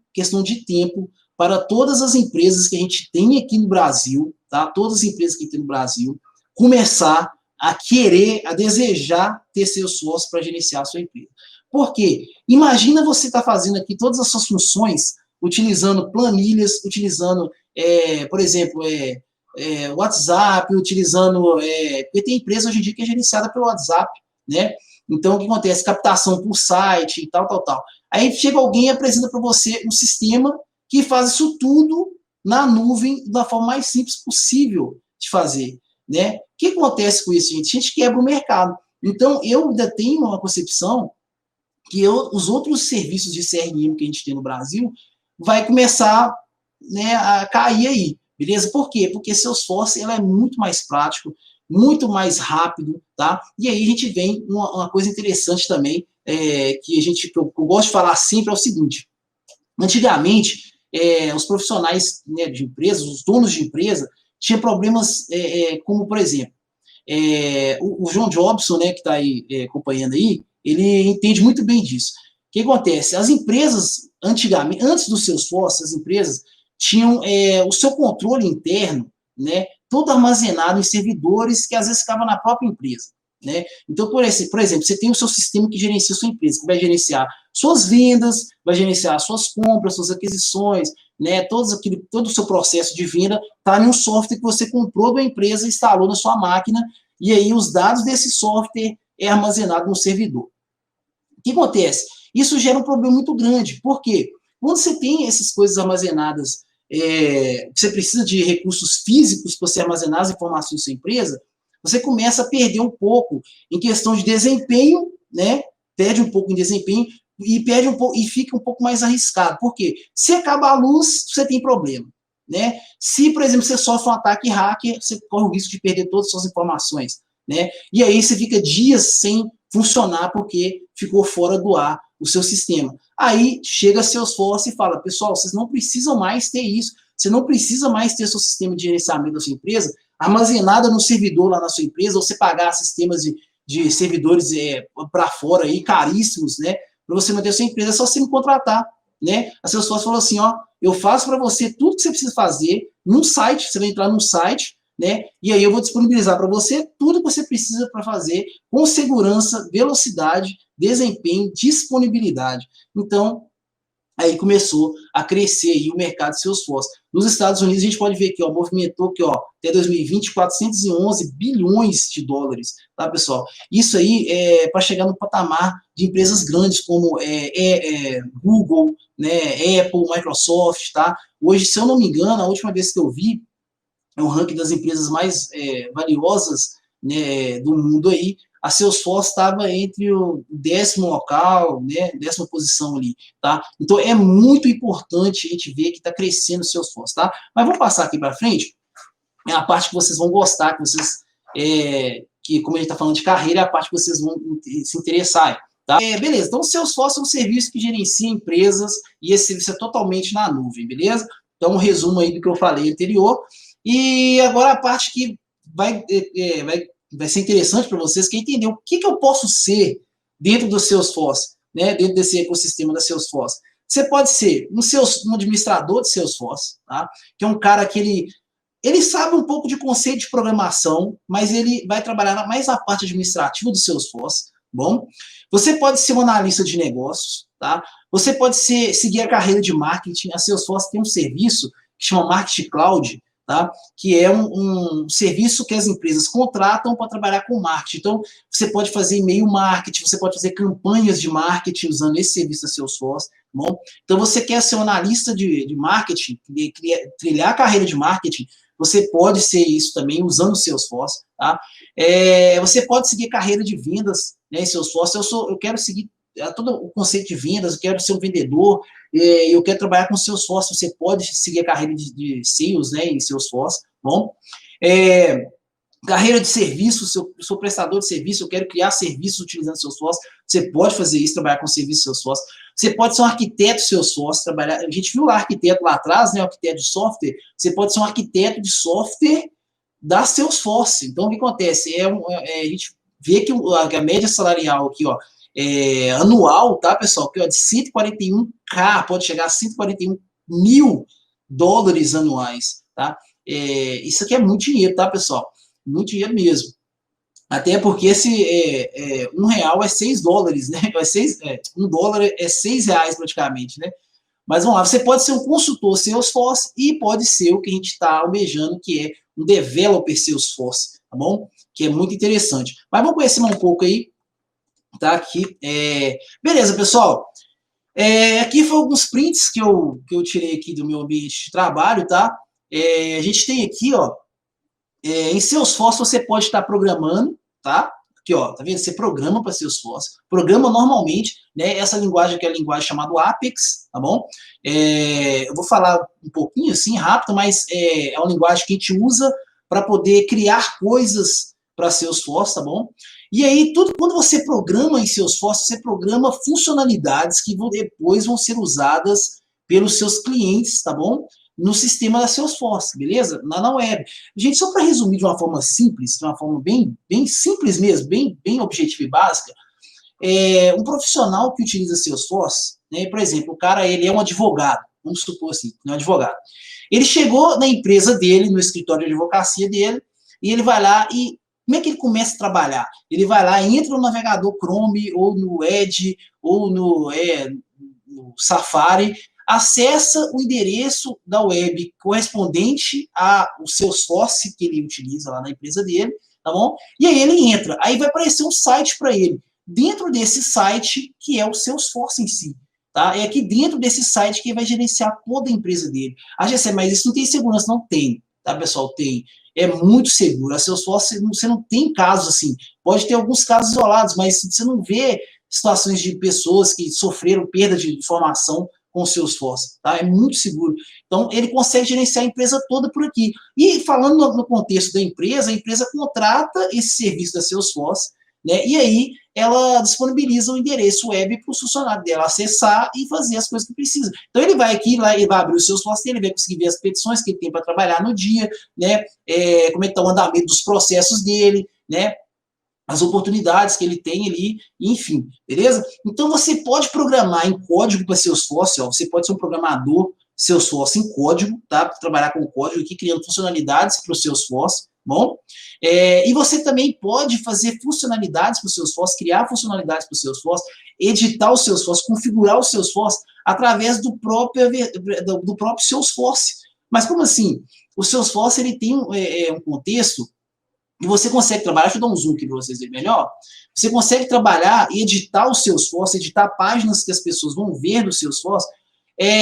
para todas as empresas que a gente tem aqui no Brasil, tá, todas as empresas que tem no Brasil, começar a querer, a desejar ter Salesforce para gerenciar a sua empresa. Por quê? Imagina você estar fazendo aqui todas as suas funções utilizando planilhas, utilizando, por exemplo, WhatsApp, utilizando... porque tem empresa hoje em dia que é gerenciada pelo WhatsApp, né? Então, o que acontece? Captação por site e tal. Aí chega alguém e apresenta para você um sistema que faz isso tudo na nuvem da forma mais simples possível de fazer, né? O que acontece com isso, gente? A gente quebra o mercado. Então, eu ainda tenho uma concepção que os outros serviços de CRM que a gente tem no Brasil vai começar, né, a cair aí, beleza? Por quê? Porque Salesforce ela é muito mais prático, muito mais rápido, tá? E aí a gente vem uma coisa interessante também, que eu gosto de falar sempre, é o seguinte, antigamente, os profissionais, né, de empresas, os donos de empresa, tinham problemas como, por exemplo, o John Jobson, né, que está aí acompanhando aí, ele entende muito bem disso. O que acontece? As empresas, antigamente, antes do Salesforce, as empresas tinham o seu controle interno, né, todo armazenado em servidores que às vezes ficavam na própria empresa, né? Então, por exemplo, você tem o seu sistema que gerencia a sua empresa, que vai gerenciar suas vendas, vai gerenciar suas compras, suas aquisições, né? Todo o seu processo de venda está em um software que você comprou da empresa e instalou na sua máquina, e aí os dados desse software é armazenado no servidor. O que acontece? Isso gera um problema muito grande. Por quê? Quando você tem essas coisas armazenadas, você precisa de recursos físicos para você armazenar as informações da sua empresa, você começa a perder um pouco em questão de desempenho, né? Perde um pouco em desempenho e fica um pouco mais arriscado. Por quê? Se acaba a luz, você tem problema, né? Se, por exemplo, você sofre um ataque hacker, você corre o risco de perder todas as suas informações, né? E aí você fica dias sem funcionar porque ficou fora do ar o seu sistema. Aí chega Salesforce e fala, pessoal, vocês não precisam mais ter isso, você não precisa mais ter seu sistema de gerenciamento da sua empresa armazenada no servidor lá na sua empresa, ou você pagar sistemas de servidores para fora aí, caríssimos, né? Para você manter a sua empresa, é só você me contratar, né? A Salesforce falou assim, ó, eu faço para você tudo que você precisa fazer num site, você vai entrar num site, né? E aí eu vou disponibilizar para você tudo que você precisa para fazer com segurança, velocidade, desempenho, disponibilidade. Então, aí começou a crescer aí o mercado de Salesforce. Nos Estados Unidos, a gente pode ver aqui, ó, movimentou aqui, ó, até 2020, 411 bilhões de dólares, tá, pessoal? Isso aí é para chegar no patamar de empresas grandes como Google, né, Apple, Microsoft, tá? Hoje, se eu não me engano, a última vez que eu vi, é o ranking das empresas mais valiosas, né, do mundo aí, a Salesforce estava entre o 10º local, né, 10ª posição ali, tá? Então é muito importante a gente ver que está crescendo o Salesforce, tá? Mas vamos passar aqui para frente, é a parte que vocês vão gostar, que vocês, que como a gente está falando de carreira, é a parte que vocês vão se interessar, tá? Beleza, então o Salesforce é um serviço que gerencia empresas e esse serviço é totalmente na nuvem, beleza? Então um resumo aí do que eu falei anterior. E agora a parte que vai ser interessante para vocês, que é entender o que eu posso ser dentro do Salesforce, né, dentro desse ecossistema da Salesforce. Você pode ser um administrador de Salesforce, tá? Que é um cara que ele sabe um pouco de conceito de programação, mas ele vai trabalhar mais a parte administrativa do Salesforce, bom? Você pode ser um analista de negócios, tá? Você pode seguir a carreira de marketing. A Salesforce tem um serviço que chama Marketing Cloud, tá? Que é um serviço que as empresas contratam para trabalhar com marketing. Então, você pode fazer e-mail marketing, você pode fazer campanhas de marketing usando esse serviço da Salesforce, tá bom? Então, você quer ser um analista de marketing, trilhar a carreira de marketing, você pode ser isso também usando o Salesforce, tá? Você pode seguir carreira de vendas, né, em Salesforce. Eu quero seguir todo o conceito de vendas, eu quero ser um vendedor, eu quero trabalhar com Salesforce. Você pode seguir a carreira de sales, né, em Salesforce, bom? Carreira de serviço, eu sou prestador de serviço, eu quero criar serviços utilizando Salesforce. Você pode fazer isso, trabalhar com serviço Salesforce. Você pode ser um arquiteto Salesforce, trabalhar. A gente viu lá arquiteto lá atrás, né, um arquiteto de software. Você pode ser um arquiteto de software da Salesforce. Então, o que acontece? A gente vê que a média salarial aqui, ó, anual, tá, pessoal? Que, ó, de 141K, pode chegar a 141 mil dólares anuais, tá? Isso aqui é muito dinheiro, tá, pessoal? Muito dinheiro mesmo. Até porque esse R$1 é 6 dólares, né? $1 é 6 reais praticamente, né? Mas vamos lá, você pode ser um consultor Salesforce e pode ser o que a gente está almejando, que é um developer Salesforce, tá bom? Que é muito interessante. Mas vamos conhecer um pouco aí, tá? Aqui. Beleza, pessoal. Aqui foram alguns prints que eu tirei aqui do meu ambiente de trabalho, tá? A gente tem aqui, ó, em Salesforce você pode estar programando, tá? Aqui, ó, tá vendo? Você programa para Salesforce, programa normalmente, né? Essa linguagem que é a linguagem chamada Apex, tá bom? Eu vou falar um pouquinho assim, rápido, mas é uma linguagem que a gente usa para poder criar coisas para Salesforce, tá bom? E aí, quando você programa em Salesforce, você programa funcionalidades que depois vão ser usadas pelos seus clientes, tá bom? No sistema da Salesforce, beleza? Na web. Gente, só para resumir de uma forma simples, de uma forma bem simples mesmo, bem objetiva e básica, um profissional que utiliza Salesforce, né, por exemplo, o cara, ele é um advogado, vamos supor assim, é um advogado. Ele chegou na empresa dele, no escritório de advocacia dele, e ele vai lá e como é que ele começa a trabalhar? Ele vai lá, entra no navegador Chrome, ou no Edge, ou no Safari, acessa o endereço da web correspondente ao Salesforce que ele utiliza lá na empresa dele, tá bom? E aí ele entra, aí vai aparecer um site para ele. Dentro desse site, que é o Salesforce em si, tá? É aqui dentro desse site que ele vai gerenciar toda a empresa dele. Ah, GC, mas isso não tem segurança? Não tem, tá, pessoal? Tem. É muito seguro. A Salesforce, você não tem casos assim. Pode ter alguns casos isolados, mas você não vê situações de pessoas que sofreram perda de informação com o Salesforce, tá? É muito seguro. Então, ele consegue gerenciar a empresa toda por aqui. E falando no contexto da empresa, a empresa contrata esse serviço da Salesforce, né? E aí ela disponibiliza o endereço web para o funcionário dela acessar e fazer as coisas que precisa. Então, ele vai aqui, lá, ele vai abrir o Salesforce, ele vai conseguir ver as petições que ele tem para trabalhar no dia, né? Como é que está o andamento dos processos dele, né? As oportunidades que ele tem ali, enfim, beleza? Então, você pode programar em código para Salesforce, ó, você pode ser um programador Salesforce em código, tá? Trabalhar com código aqui, criando funcionalidades para o Salesforce, Bom, e você também pode fazer funcionalidades para o Salesforce, criar funcionalidades para o Salesforce, editar o Salesforce, configurar o Salesforce através do próprio Salesforce. Mas como assim? O Salesforce ele tem um contexto e você consegue trabalhar, deixa eu dar um zoom aqui para vocês verem melhor, você consegue trabalhar e editar o Salesforce, editar páginas que as pessoas vão ver no Salesforce,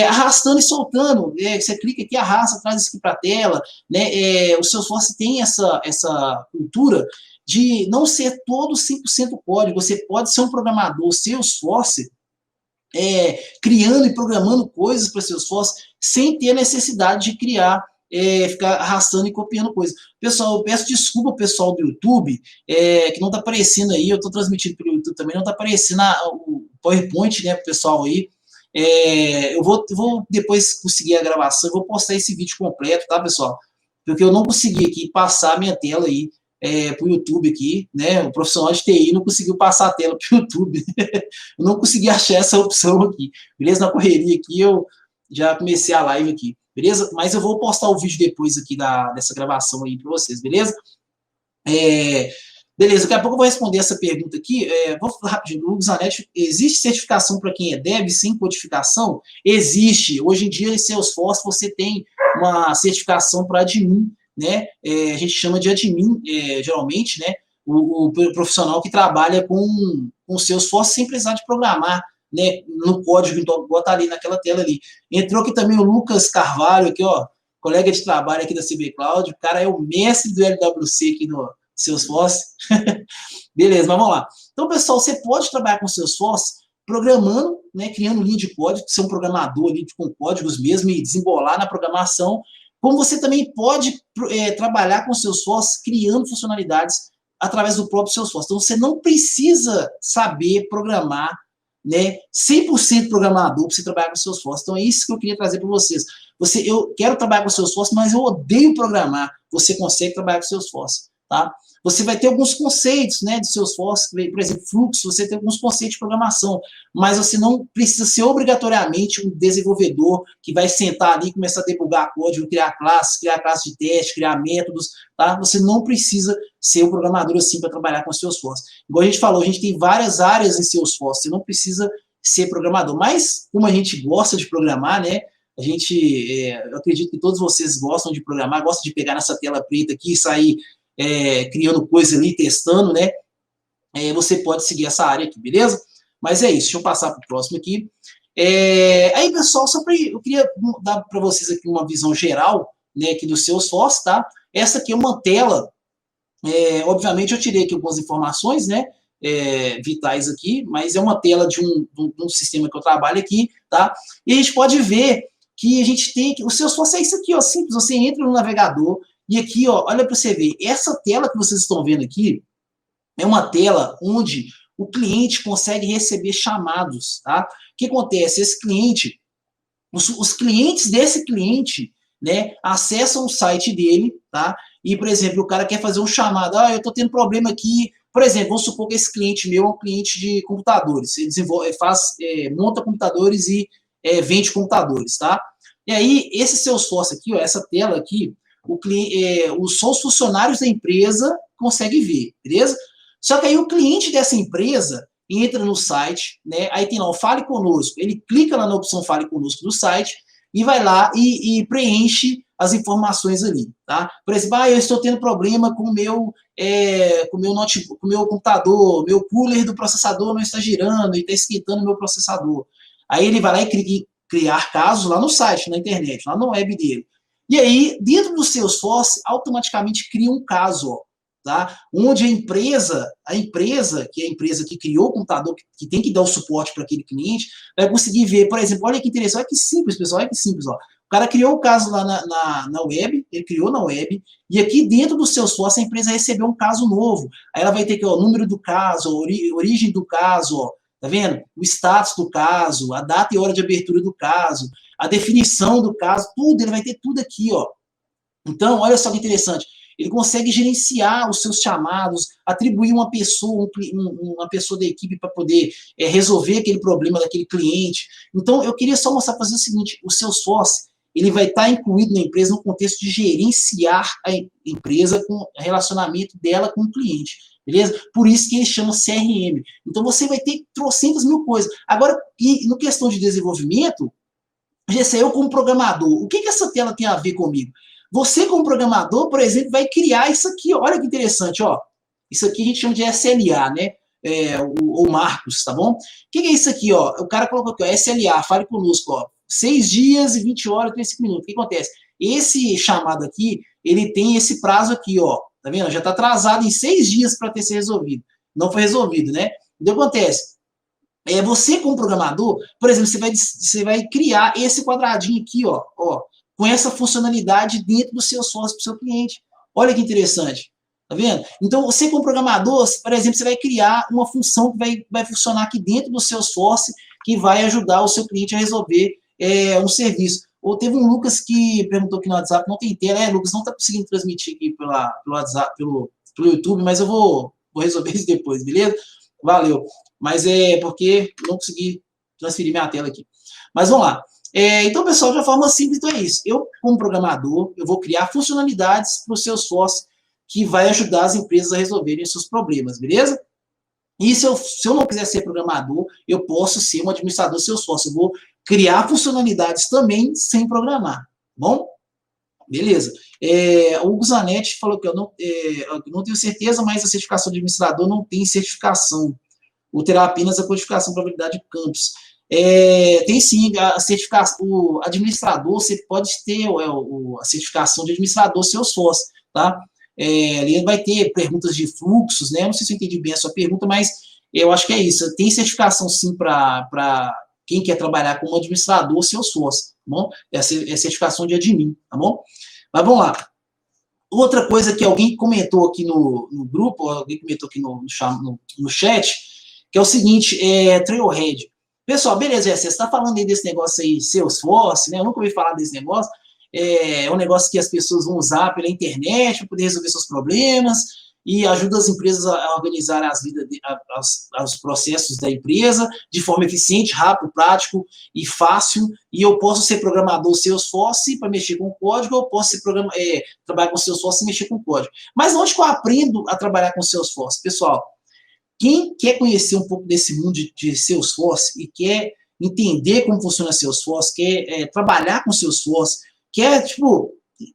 arrastando e soltando, você clica aqui, arrasta, traz isso aqui para a tela, né, o Salesforce tem essa cultura de não ser todo 100% código, você pode ser um programador Salesforce, criando e programando coisas para Salesforce, sem ter necessidade de criar, ficar arrastando e copiando coisas. Pessoal, eu peço desculpa ao pessoal do YouTube, que não está aparecendo aí, eu estou transmitindo pelo YouTube também, não está aparecendo o PowerPoint, né, pro pessoal aí. Eu vou depois conseguir a gravação, eu vou postar esse vídeo completo, tá, pessoal? Porque eu não consegui aqui passar a minha tela aí para o YouTube aqui, né? O profissional de TI não conseguiu passar a tela para o YouTube. Eu não consegui achar essa opção aqui. Beleza? Na correria aqui, eu já comecei a live aqui. Beleza? Mas eu vou postar o vídeo depois aqui dessa gravação aí para vocês, beleza? Beleza, daqui a pouco eu vou responder essa pergunta aqui. Vou falar rapidinho. Hugo Zanetti, existe certificação para quem é dev sem codificação? Existe. Hoje em dia, em Salesforce, você tem uma certificação para admin, né? A gente chama de admin, geralmente, né? O profissional que trabalha com Salesforce sem precisar de programar, né? No código, então, bota ali naquela tela ali. Entrou aqui também o Lucas Carvalho, aqui, ó, colega de trabalho aqui da CB Cloud. O cara é o mestre do LWC aqui no Salesforce. Beleza, mas vamos lá. Então, pessoal, você pode trabalhar com Salesforce programando, né, criando linha de código, ser um programador ali com códigos mesmo e desembolar na programação, como você também pode trabalhar com Salesforce criando funcionalidades através do próprio Salesforce. Então, você não precisa saber programar, né, 100% programador para você trabalhar com Salesforce. Então, é isso que eu queria trazer para vocês. Eu quero trabalhar com Salesforce, mas eu odeio programar. Você consegue trabalhar com Salesforce, tá? Você vai ter alguns conceitos, né, de Salesforce, por exemplo, fluxo, você tem alguns conceitos de programação, mas você não precisa ser obrigatoriamente um desenvolvedor que vai sentar ali e começar a debugar código, criar classes de teste, criar métodos, tá? Você não precisa ser um programador assim para trabalhar com Salesforce. Igual a gente falou, a gente tem várias áreas em Salesforce, você não precisa ser programador, mas como a gente gosta de programar, né, eu acredito que todos vocês gostam de programar, gostam de pegar nessa tela preta aqui e sair criando coisa ali, testando, né? Você pode seguir essa área aqui, beleza? Mas é isso, deixa eu passar para o próximo aqui. Aí, pessoal, eu queria dar para vocês aqui uma visão geral, né, aqui do Salesforce, tá? Essa aqui é uma tela, obviamente eu tirei aqui algumas informações, né, vitais aqui, mas é uma tela de um sistema que eu trabalho aqui, tá? E a gente pode ver que a gente tem, o Salesforce é isso aqui, ó, simples, você entra no navegador, e aqui, ó, olha para você ver, essa tela que vocês estão vendo aqui é uma tela onde o cliente consegue receber chamados, tá? O que acontece? Esse cliente, os clientes desse cliente, né, acessam o site dele, tá? E, por exemplo, o cara quer fazer um chamado, eu estou tendo problema aqui, por exemplo, vamos supor que esse cliente meu é um cliente de computadores, ele monta computadores e vende computadores, tá? E aí, esse Salesforce aqui, ó, essa tela aqui, só os funcionários da empresa conseguem ver, beleza? Só que aí o cliente dessa empresa entra no site, né? Aí tem lá o Fale Conosco, ele clica lá na opção Fale Conosco do site e vai lá e preenche as informações ali, tá? Por exemplo, eu estou tendo problema com o meu notebook, com o meu computador, meu cooler do processador não está girando e está esquentando o meu processador. Aí ele vai lá e clica em criar casos lá no site, na internet, lá no web dele. E aí, dentro do Salesforce, automaticamente cria um caso, ó, tá? Onde a empresa, que é a empresa que criou o computador, que tem que dar o suporte para aquele cliente, vai conseguir ver, por exemplo, olha que interessante, olha que simples, pessoal, olha que simples, ó. O cara criou o caso lá na web, ele criou na web, e aqui dentro do Salesforce a empresa recebeu um caso novo. Aí ela vai ter aqui, ó, o número do caso, a origem do caso, ó, tá vendo? O status do caso, a data e hora de abertura do caso, a definição do caso, tudo, ele vai ter tudo aqui, ó. Então, olha só que interessante, ele consegue gerenciar os seus chamados, atribuir uma pessoa da equipe para poder resolver aquele problema daquele cliente. Então, eu queria só mostrar para vocês o seguinte, o Salesforce, ele vai estar incluído na empresa no contexto de gerenciar a empresa com o relacionamento dela com o cliente, beleza? Por isso que ele chama CRM. Então, você vai ter trocentas mil coisas. Agora, e no questão de desenvolvimento, GC, eu como programador, o que essa tela tem a ver comigo? Você como programador, por exemplo, vai criar isso aqui, olha que interessante, ó. Isso aqui a gente chama de SLA, né? O Marcos, tá bom? O que é isso aqui, ó? O cara colocou aqui, ó, SLA, fale conosco, ó. 6 dias e 20 horas e 35 minutos. O que acontece? Esse chamado aqui, ele tem esse prazo aqui, ó. Tá vendo? Já tá atrasado em 6 dias para ter sido resolvido. Não foi resolvido, né? Então, o que acontece? Você, como programador, por exemplo, você vai criar esse quadradinho aqui, ó, com essa funcionalidade dentro do seu software para o seu cliente. Olha que interessante. Tá vendo? Então, você como programador, por exemplo, você vai criar uma função que vai funcionar aqui dentro do seu source, que vai ajudar o seu cliente a resolver um serviço. Ou teve um Lucas que perguntou aqui no WhatsApp, não tem tela, Lucas, não está conseguindo transmitir aqui pelo WhatsApp, pelo YouTube, mas eu vou resolver isso depois, beleza? Valeu. Mas é porque eu não consegui transferir minha tela aqui. Mas vamos lá. Então, pessoal, de uma forma simples, então é isso. Eu, como programador, eu vou criar funcionalidades para o seu source que vai ajudar as empresas a resolverem os seus problemas, beleza? E se eu não quiser ser programador, eu posso ser um administrador Salesforce. Eu vou criar funcionalidades também sem programar, tá bom? Beleza. O Hugo Zanetti falou que eu não tenho certeza, mas a certificação de administrador não tem certificação. Ou terá apenas a codificação de probabilidade de campos. Tem sim, a certificação, o administrador, você pode ter a certificação de administrador Salesforce, tá? Ali vai ter perguntas de fluxos, né? Não sei se eu entendi bem a sua pergunta, mas eu acho que é isso. Tem certificação, sim, para quem quer trabalhar como administrador Salesforce, tá bom? É certificação de admin, tá bom? Mas vamos lá. Outra coisa que alguém comentou aqui no grupo, alguém comentou aqui no chat, que é o seguinte, Trailhead. Pessoal, beleza, você está falando aí desse negócio aí, Salesforce, né? Eu nunca ouvi falar desse negócio. É um negócio que as pessoas vão usar pela internet para poder resolver seus problemas e ajuda as empresas a organizar os processos da empresa de forma eficiente, rápido, prático e fácil. E eu posso ser programador Salesforce para mexer com código, ou eu posso trabalhar com Salesforce e mexer com código. Mas onde que eu aprendo a trabalhar com Salesforce? Pessoal, quem quer conhecer um pouco desse mundo de Salesforce e quer entender como funciona Salesforce, quer trabalhar com Salesforce, quer,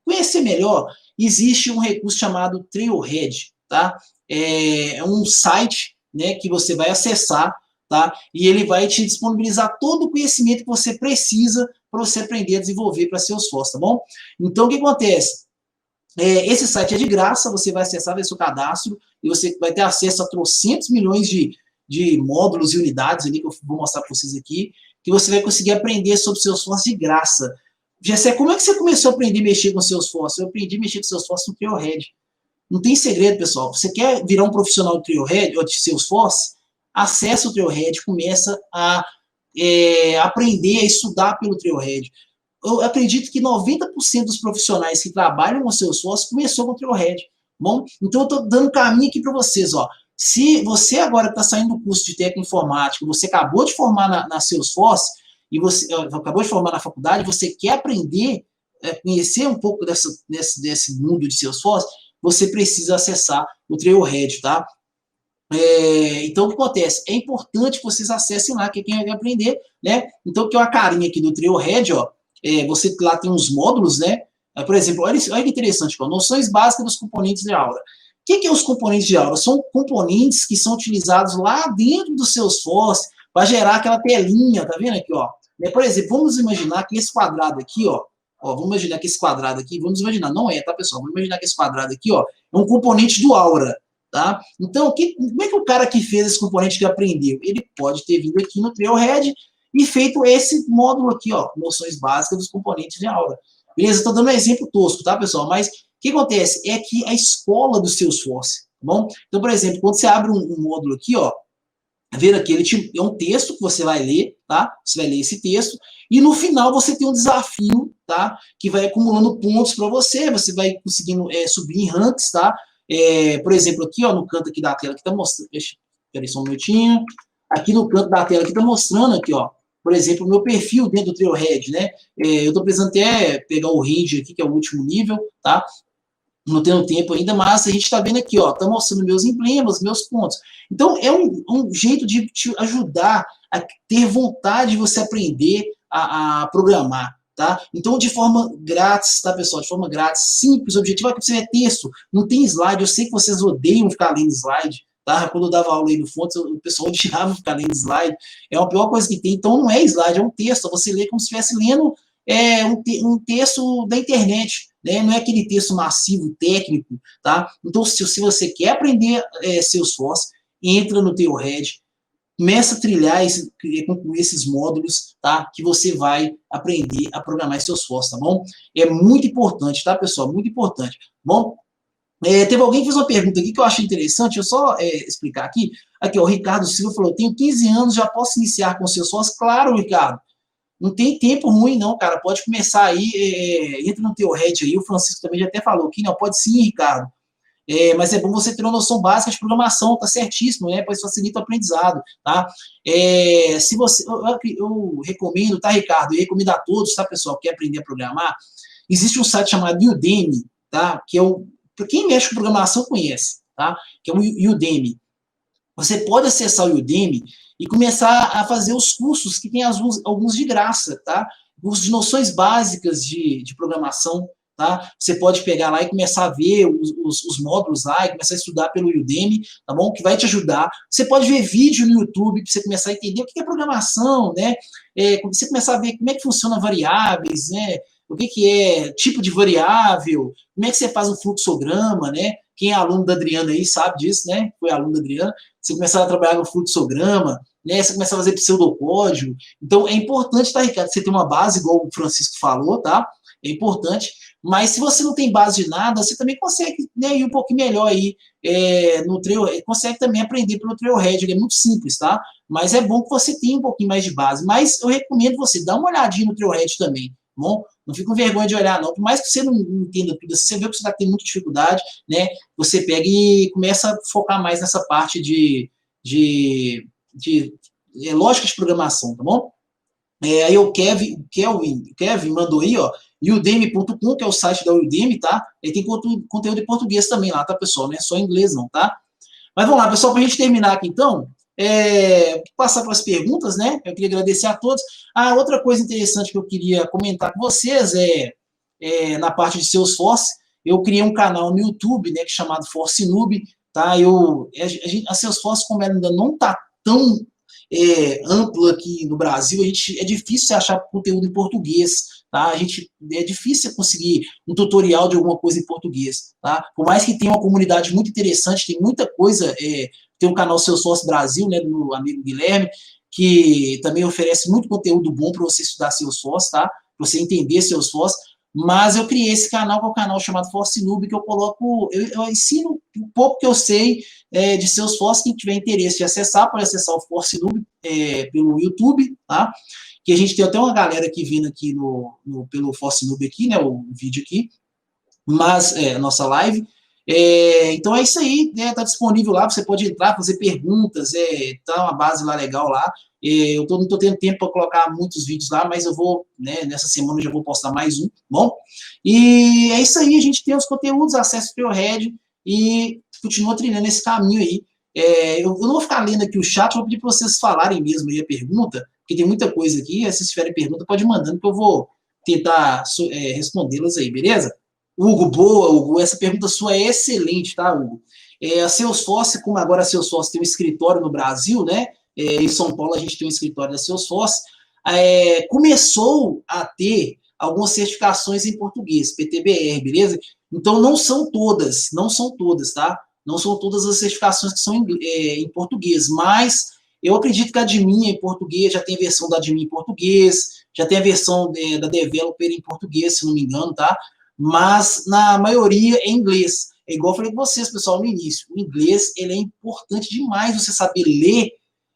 conhecer melhor, existe um recurso chamado Trailhead, tá? É um site, né, que você vai acessar, tá? E ele vai te disponibilizar todo o conhecimento que você precisa para você aprender a desenvolver para Salesforce, tá bom? Então, o que acontece? Esse site é de graça, você vai acessar, ver seu cadastro, e você vai ter acesso a trocentos milhões de módulos e unidades ali, que eu vou mostrar para vocês aqui, que você vai conseguir aprender sobre Salesforce de graça. Gessé, como é que você começou a aprender a mexer com Salesforce? Eu aprendi a mexer com Salesforce no Trailhead. Não tem segredo, pessoal. Você quer virar um profissional do Trailhead, ou de Salesforce? Acessa o Trailhead, começa a aprender a estudar pelo Trailhead. Eu acredito que 90% dos profissionais que trabalham com Salesforce começou com o Trailhead. Bom, então eu estou dando caminho aqui para vocês, ó. Se você agora está saindo do curso de técnico informático, você acabou de formar na Salesforce, e você acabou de formar na faculdade, você quer aprender, conhecer um pouco desse mundo de Salesforce, você precisa acessar o Trailhead, tá? Então, o que acontece? É importante que vocês acessem lá, que é quem vai aprender, né? Então, que é uma carinha aqui do Trailhead, ó, você lá tem uns módulos, né? Por exemplo, olha que interessante, ó, noções básicas dos componentes de aula. O que é os componentes de aula? São componentes que são utilizados lá dentro do Salesforce para gerar aquela telinha, tá vendo aqui, ó? Por exemplo, vamos imaginar que esse quadrado aqui, ó, vamos imaginar que esse quadrado aqui, não é, tá, pessoal? Vamos imaginar que esse quadrado aqui, ó, é um componente do Aura, tá? Então, como é que o cara que fez esse componente que aprendeu? Ele pode ter vindo aqui no Trailhead e feito esse módulo aqui, ó, noções básicas dos componentes de Aura. Beleza? Estou dando um exemplo tosco, tá, pessoal? Mas o que acontece? É que a escola do Salesforce, tá bom? Então, por exemplo, quando você abre um módulo aqui, ó, vendo aqui, é um texto que você vai ler, tá? Você vai ler esse texto, e no final você tem um desafio, tá? Que vai acumulando pontos para você vai conseguindo subir em ranks, tá? Por exemplo, aqui, ó, no canto aqui da tela que tá mostrando, espera aí só um minutinho, aqui no canto da tela que tá mostrando aqui, ó, por exemplo, o meu perfil dentro do Trailhead, né? Eu estou precisando até pegar o Range aqui, que é o último nível, tá? Não tenho tempo ainda, mas a gente está vendo aqui, ó, está mostrando meus emblemas, meus pontos. Então, é um jeito de te ajudar a ter vontade de você aprender a programar, tá? Então, de forma grátis, tá, pessoal? De forma grátis, simples, objetivo é que você é texto, não tem slide. Eu sei que vocês odeiam ficar lendo slide, tá? Quando eu dava aula aí no Fontes, o pessoal odiava ficar lendo slide. É a pior coisa que tem. Então, não é slide, é um texto. Você lê como se estivesse lendo um texto da internet, né? Não é aquele texto massivo, técnico, tá? Então, se você quer aprender Salesforce, entra no Trailhead, começa a trilhar, concluir esses módulos, tá? Que você vai aprender a programar Salesforce, tá bom? É muito importante, tá, pessoal? Muito importante. Bom, teve alguém que fez uma pergunta aqui que eu achei interessante, eu só explicar aqui. Aqui, ó, o Ricardo Silva falou, tenho 15 anos, já posso iniciar com Salesforce? Claro, Ricardo. Não tem tempo ruim, não, cara. Pode começar aí, entra no teu head aí. O Francisco também já até falou aqui, não, pode sim, Ricardo. Mas é bom você ter uma noção básica de programação, tá certíssimo, né? Pois facilita o aprendizado, tá? Se você, eu recomendo, tá, Ricardo? Eu recomendo a todos, tá, pessoal, que quer aprender a programar. Existe um site chamado Udemy, tá? Que é para quem mexe com programação conhece, tá? Que é o Udemy. Você pode acessar o Udemy e começar a fazer os cursos que tem alguns de graça, tá? Cursos de noções básicas de programação, tá? Você pode pegar lá e começar a ver os módulos lá e começar a estudar pelo Udemy, tá bom? Que vai te ajudar. Você pode ver vídeo no YouTube para você começar a entender o que é programação, né? Você começar a ver como é que funciona variáveis, né? O que é tipo de variável, como é que você faz um fluxograma, né? Quem é aluno da Adriana aí sabe disso, né? Foi aluno da Adriana. Você começar a trabalhar no fluxograma, né? Você começar a fazer pseudocódigo. Então, é importante, tá, Ricardo? Você ter uma base, igual o Francisco falou, tá? É importante. Mas se você não tem base de nada, você também consegue, né, ir um pouquinho melhor aí no Trailhead. Consegue também aprender pelo Trailhead, ele é muito simples, tá? Mas é bom que você tenha um pouquinho mais de base. Mas eu recomendo você dar uma olhadinha no Trailhead também, tá bom? Não fica com vergonha de olhar, não. Por mais que você não entenda tudo assim, você vê que você está tendo muita dificuldade, né? Você pega e começa a focar mais nessa parte de lógica de programação, tá bom? Aí o Kevin mandou aí, ó, udemy.com, que é o site da Udemy, tá? Ele tem conteúdo em português também lá, tá, pessoal? Não é só em inglês, não, tá? Mas vamos lá, pessoal, para a gente terminar aqui, então, passar para as perguntas, né? Eu queria agradecer a todos. Outra coisa interessante que eu queria comentar com vocês na parte de Salesforce, eu criei um canal no YouTube, né, chamado Force Noob, tá? A Salesforce, como ela ainda não está tão ampla aqui no Brasil, é difícil achar conteúdo em português, tá? É difícil conseguir um tutorial de alguma coisa em português, tá? Por mais que tenha uma comunidade muito interessante, tem muita coisa, tem um canal Salesforce Brasil, né, do meu amigo Guilherme, que também oferece muito conteúdo bom para você estudar Salesforce, tá? Para você entender Salesforce. Mas eu criei esse canal, que é um canal chamado Force Noob, que eu ensino um pouco que eu sei de Salesforce. Quem tiver interesse de acessar, pode acessar o Force Noob pelo YouTube, tá? Que a gente tem até uma galera aqui vindo aqui pelo Force Noob aqui, né? O vídeo aqui, mas a nossa live. Então é isso aí, né? Tá disponível lá, você pode entrar, fazer perguntas, tá uma base lá legal lá. Eu não estou tendo tempo para colocar muitos vídeos lá, mas eu vou, né, nessa semana eu já vou postar mais um, bom? E é isso aí, a gente tem os conteúdos, acesso ao Trailhead e continua trilhando esse caminho aí. Eu não vou ficar lendo aqui o chat, vou pedir para vocês falarem mesmo aí a pergunta, porque tem muita coisa aqui, se tiverem pergunta, pode ir mandando que eu vou tentar respondê-las aí, beleza? Hugo, boa, Hugo, essa pergunta sua é excelente, tá, Hugo? A Salesforce, como agora a Salesforce tem um escritório no Brasil, né? Em São Paulo a gente tem um escritório da Salesforce, começou a ter algumas certificações em português, PTBR, beleza? Então não são todas, tá? Não são todas as certificações que são em português, mas eu acredito que a Admin é em português, já tem a versão da Admin em português, já tem a versão da Developer em português, se não me engano, tá? Mas na maioria é em inglês. É igual eu falei com vocês, pessoal, no início. O inglês, ele é importante demais você saber ler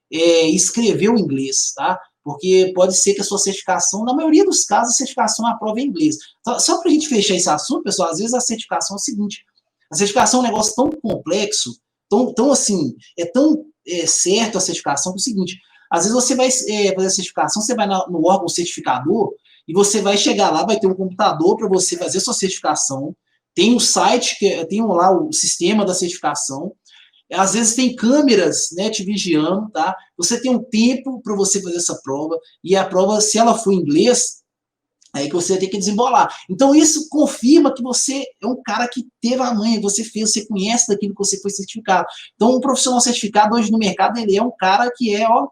e escrever o inglês, tá? Porque pode ser que a sua certificação, na maioria dos casos, a certificação é a prova em inglês. Só para a gente fechar esse assunto, pessoal, às vezes a certificação é o seguinte, a certificação é um negócio tão complexo, tão assim, tão certo a certificação, que é o seguinte, Às vezes você vai fazer a certificação, você vai no órgão certificador e você vai chegar lá, vai ter um computador para você fazer a sua certificação, tem um site, tem lá o sistema da certificação, às vezes tem câmeras, né, te vigiando, tá? Você tem um tempo para você fazer essa prova, e a prova, se ela for em inglês, aí que você vai ter que desembolar. Então, isso confirma que você é um cara que teve a manha, você fez, você conhece daquilo que você foi certificado. Então, um profissional certificado hoje no mercado, ele é um cara que é, ó,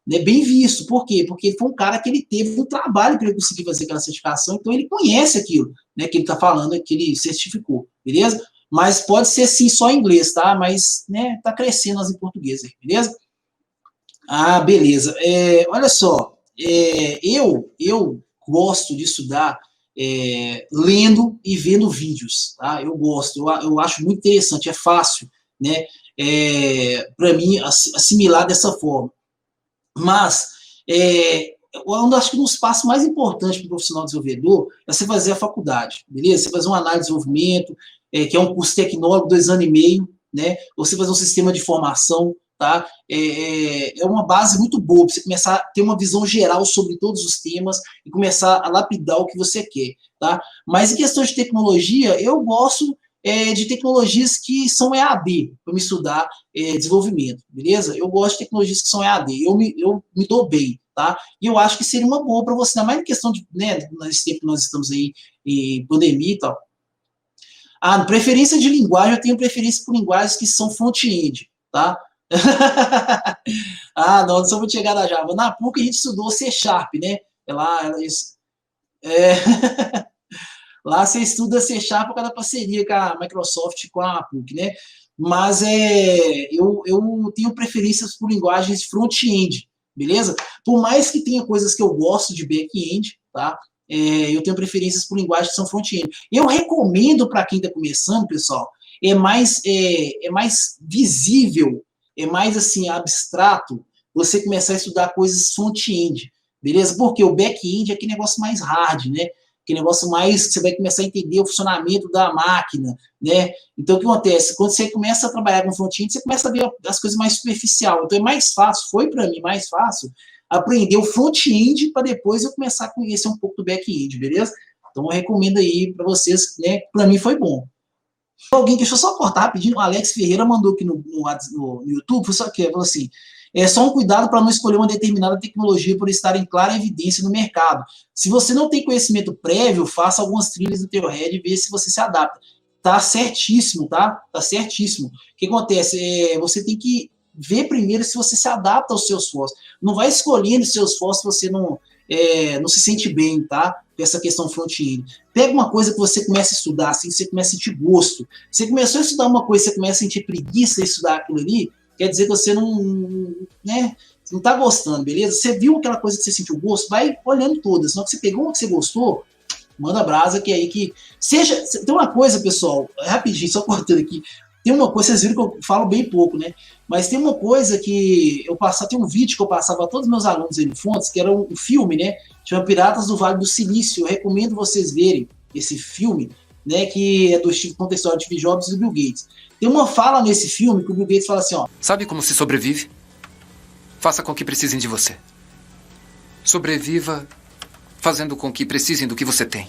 né, bem visto. Por quê? Porque ele foi um cara que ele teve um trabalho para ele conseguir fazer aquela certificação, então ele conhece aquilo, né, que ele está falando, que ele certificou, beleza? Mas pode ser sim só em inglês, tá? Mas, né, tá crescendo as em português aí, beleza? Ah, beleza. Olha só, eu gosto de estudar lendo e vendo vídeos, tá? Eu gosto, eu acho muito interessante, é fácil, né? Para mim assimilar dessa forma. Mas eu acho que um dos passos mais importantes para o profissional desenvolvedor é você fazer a faculdade, beleza? Você fazer uma análise de desenvolvimento, que é um curso tecnológico, 2 anos e meio, né? Você fazer um sistema de formação, tá? É uma base muito boa para você começar a ter uma visão geral sobre todos os temas e começar a lapidar o que você quer, tá? Mas em questão de tecnologia, eu gosto de tecnologias que são EAD, para me estudar desenvolvimento, beleza? Eu gosto de tecnologias que são EAD, eu me dou bem, tá? E eu acho que seria uma boa para você, ainda mais em questão de, né, nesse tempo que nós estamos aí em pandemia e tal. Ah, preferência de linguagem, eu tenho preferência por linguagens que são front-end, tá? Ah, não sou muito chegada a Java. Na PUC a gente estudou C Sharp, né? É, lá você estuda C Sharp por causa da parceria com a Microsoft, com a PUC, né? Mas eu tenho preferências por linguagens front-end, beleza? Por mais que tenha coisas que eu gosto de back-end, tá? Eu tenho preferências por linguagens que são front-end. Eu recomendo para quem está começando, pessoal, mais visível, é mais assim, abstrato, você começar a estudar coisas front-end, beleza? Porque o back-end é aquele negócio mais hard, né? Aquele negócio mais que você vai começar a entender o funcionamento da máquina, né? Então, o que acontece? Quando você começa a trabalhar com front-end, você começa a ver as coisas mais superficial. Então, é mais fácil, foi para mim mais fácil, aprender o front-end para depois eu começar a conhecer um pouco do back-end, beleza? Então, eu recomendo aí para vocês, né? Para mim foi bom. Alguém, deixa eu só cortar rapidinho, o Alex Ferreira mandou aqui no YouTube, só que falou assim, só um cuidado para não escolher uma determinada tecnologia por estar em clara evidência no mercado. Se você não tem conhecimento prévio, faça algumas trilhas no Trailhead e veja se você se adapta. Tá certíssimo, tá? Tá certíssimo. O que acontece? Você tem que ver primeiro se você se adapta aos seus esforços. Não vai escolhendo os seus esforços se você não se sente bem, tá? Essa questão front-end. Pega uma coisa que você começa a estudar, assim, você começa a sentir gosto. Você começou a estudar uma coisa, você começa a sentir preguiça de estudar aquilo ali, quer dizer que você né, não tá gostando, beleza? Você viu aquela coisa que você sentiu gosto, vai olhando todas. Senão que você pegou uma que você gostou, manda brasa, que é aí que... Tem uma coisa, pessoal, rapidinho, só cortando aqui, tem uma coisa, vocês viram que eu falo bem pouco, né? Mas tem uma coisa que tem um vídeo que eu passava a todos os meus alunos aí no Fontes, que era um filme, né? Chama Piratas do Vale do Silício. Eu recomendo vocês verem esse filme, né? Que é do conta a história de Steve Jobs e do Bill Gates. Tem uma fala nesse filme que o Bill Gates fala assim, ó. Sabe como se sobrevive? Faça com que precisem de você. Sobreviva fazendo com que precisem do que você tem.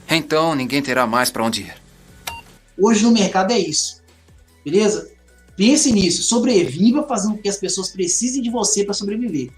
Então ninguém terá mais para onde ir. Hoje no mercado é isso, beleza? Pense nisso, sobreviva fazendo com que as pessoas precisem de você para sobreviver.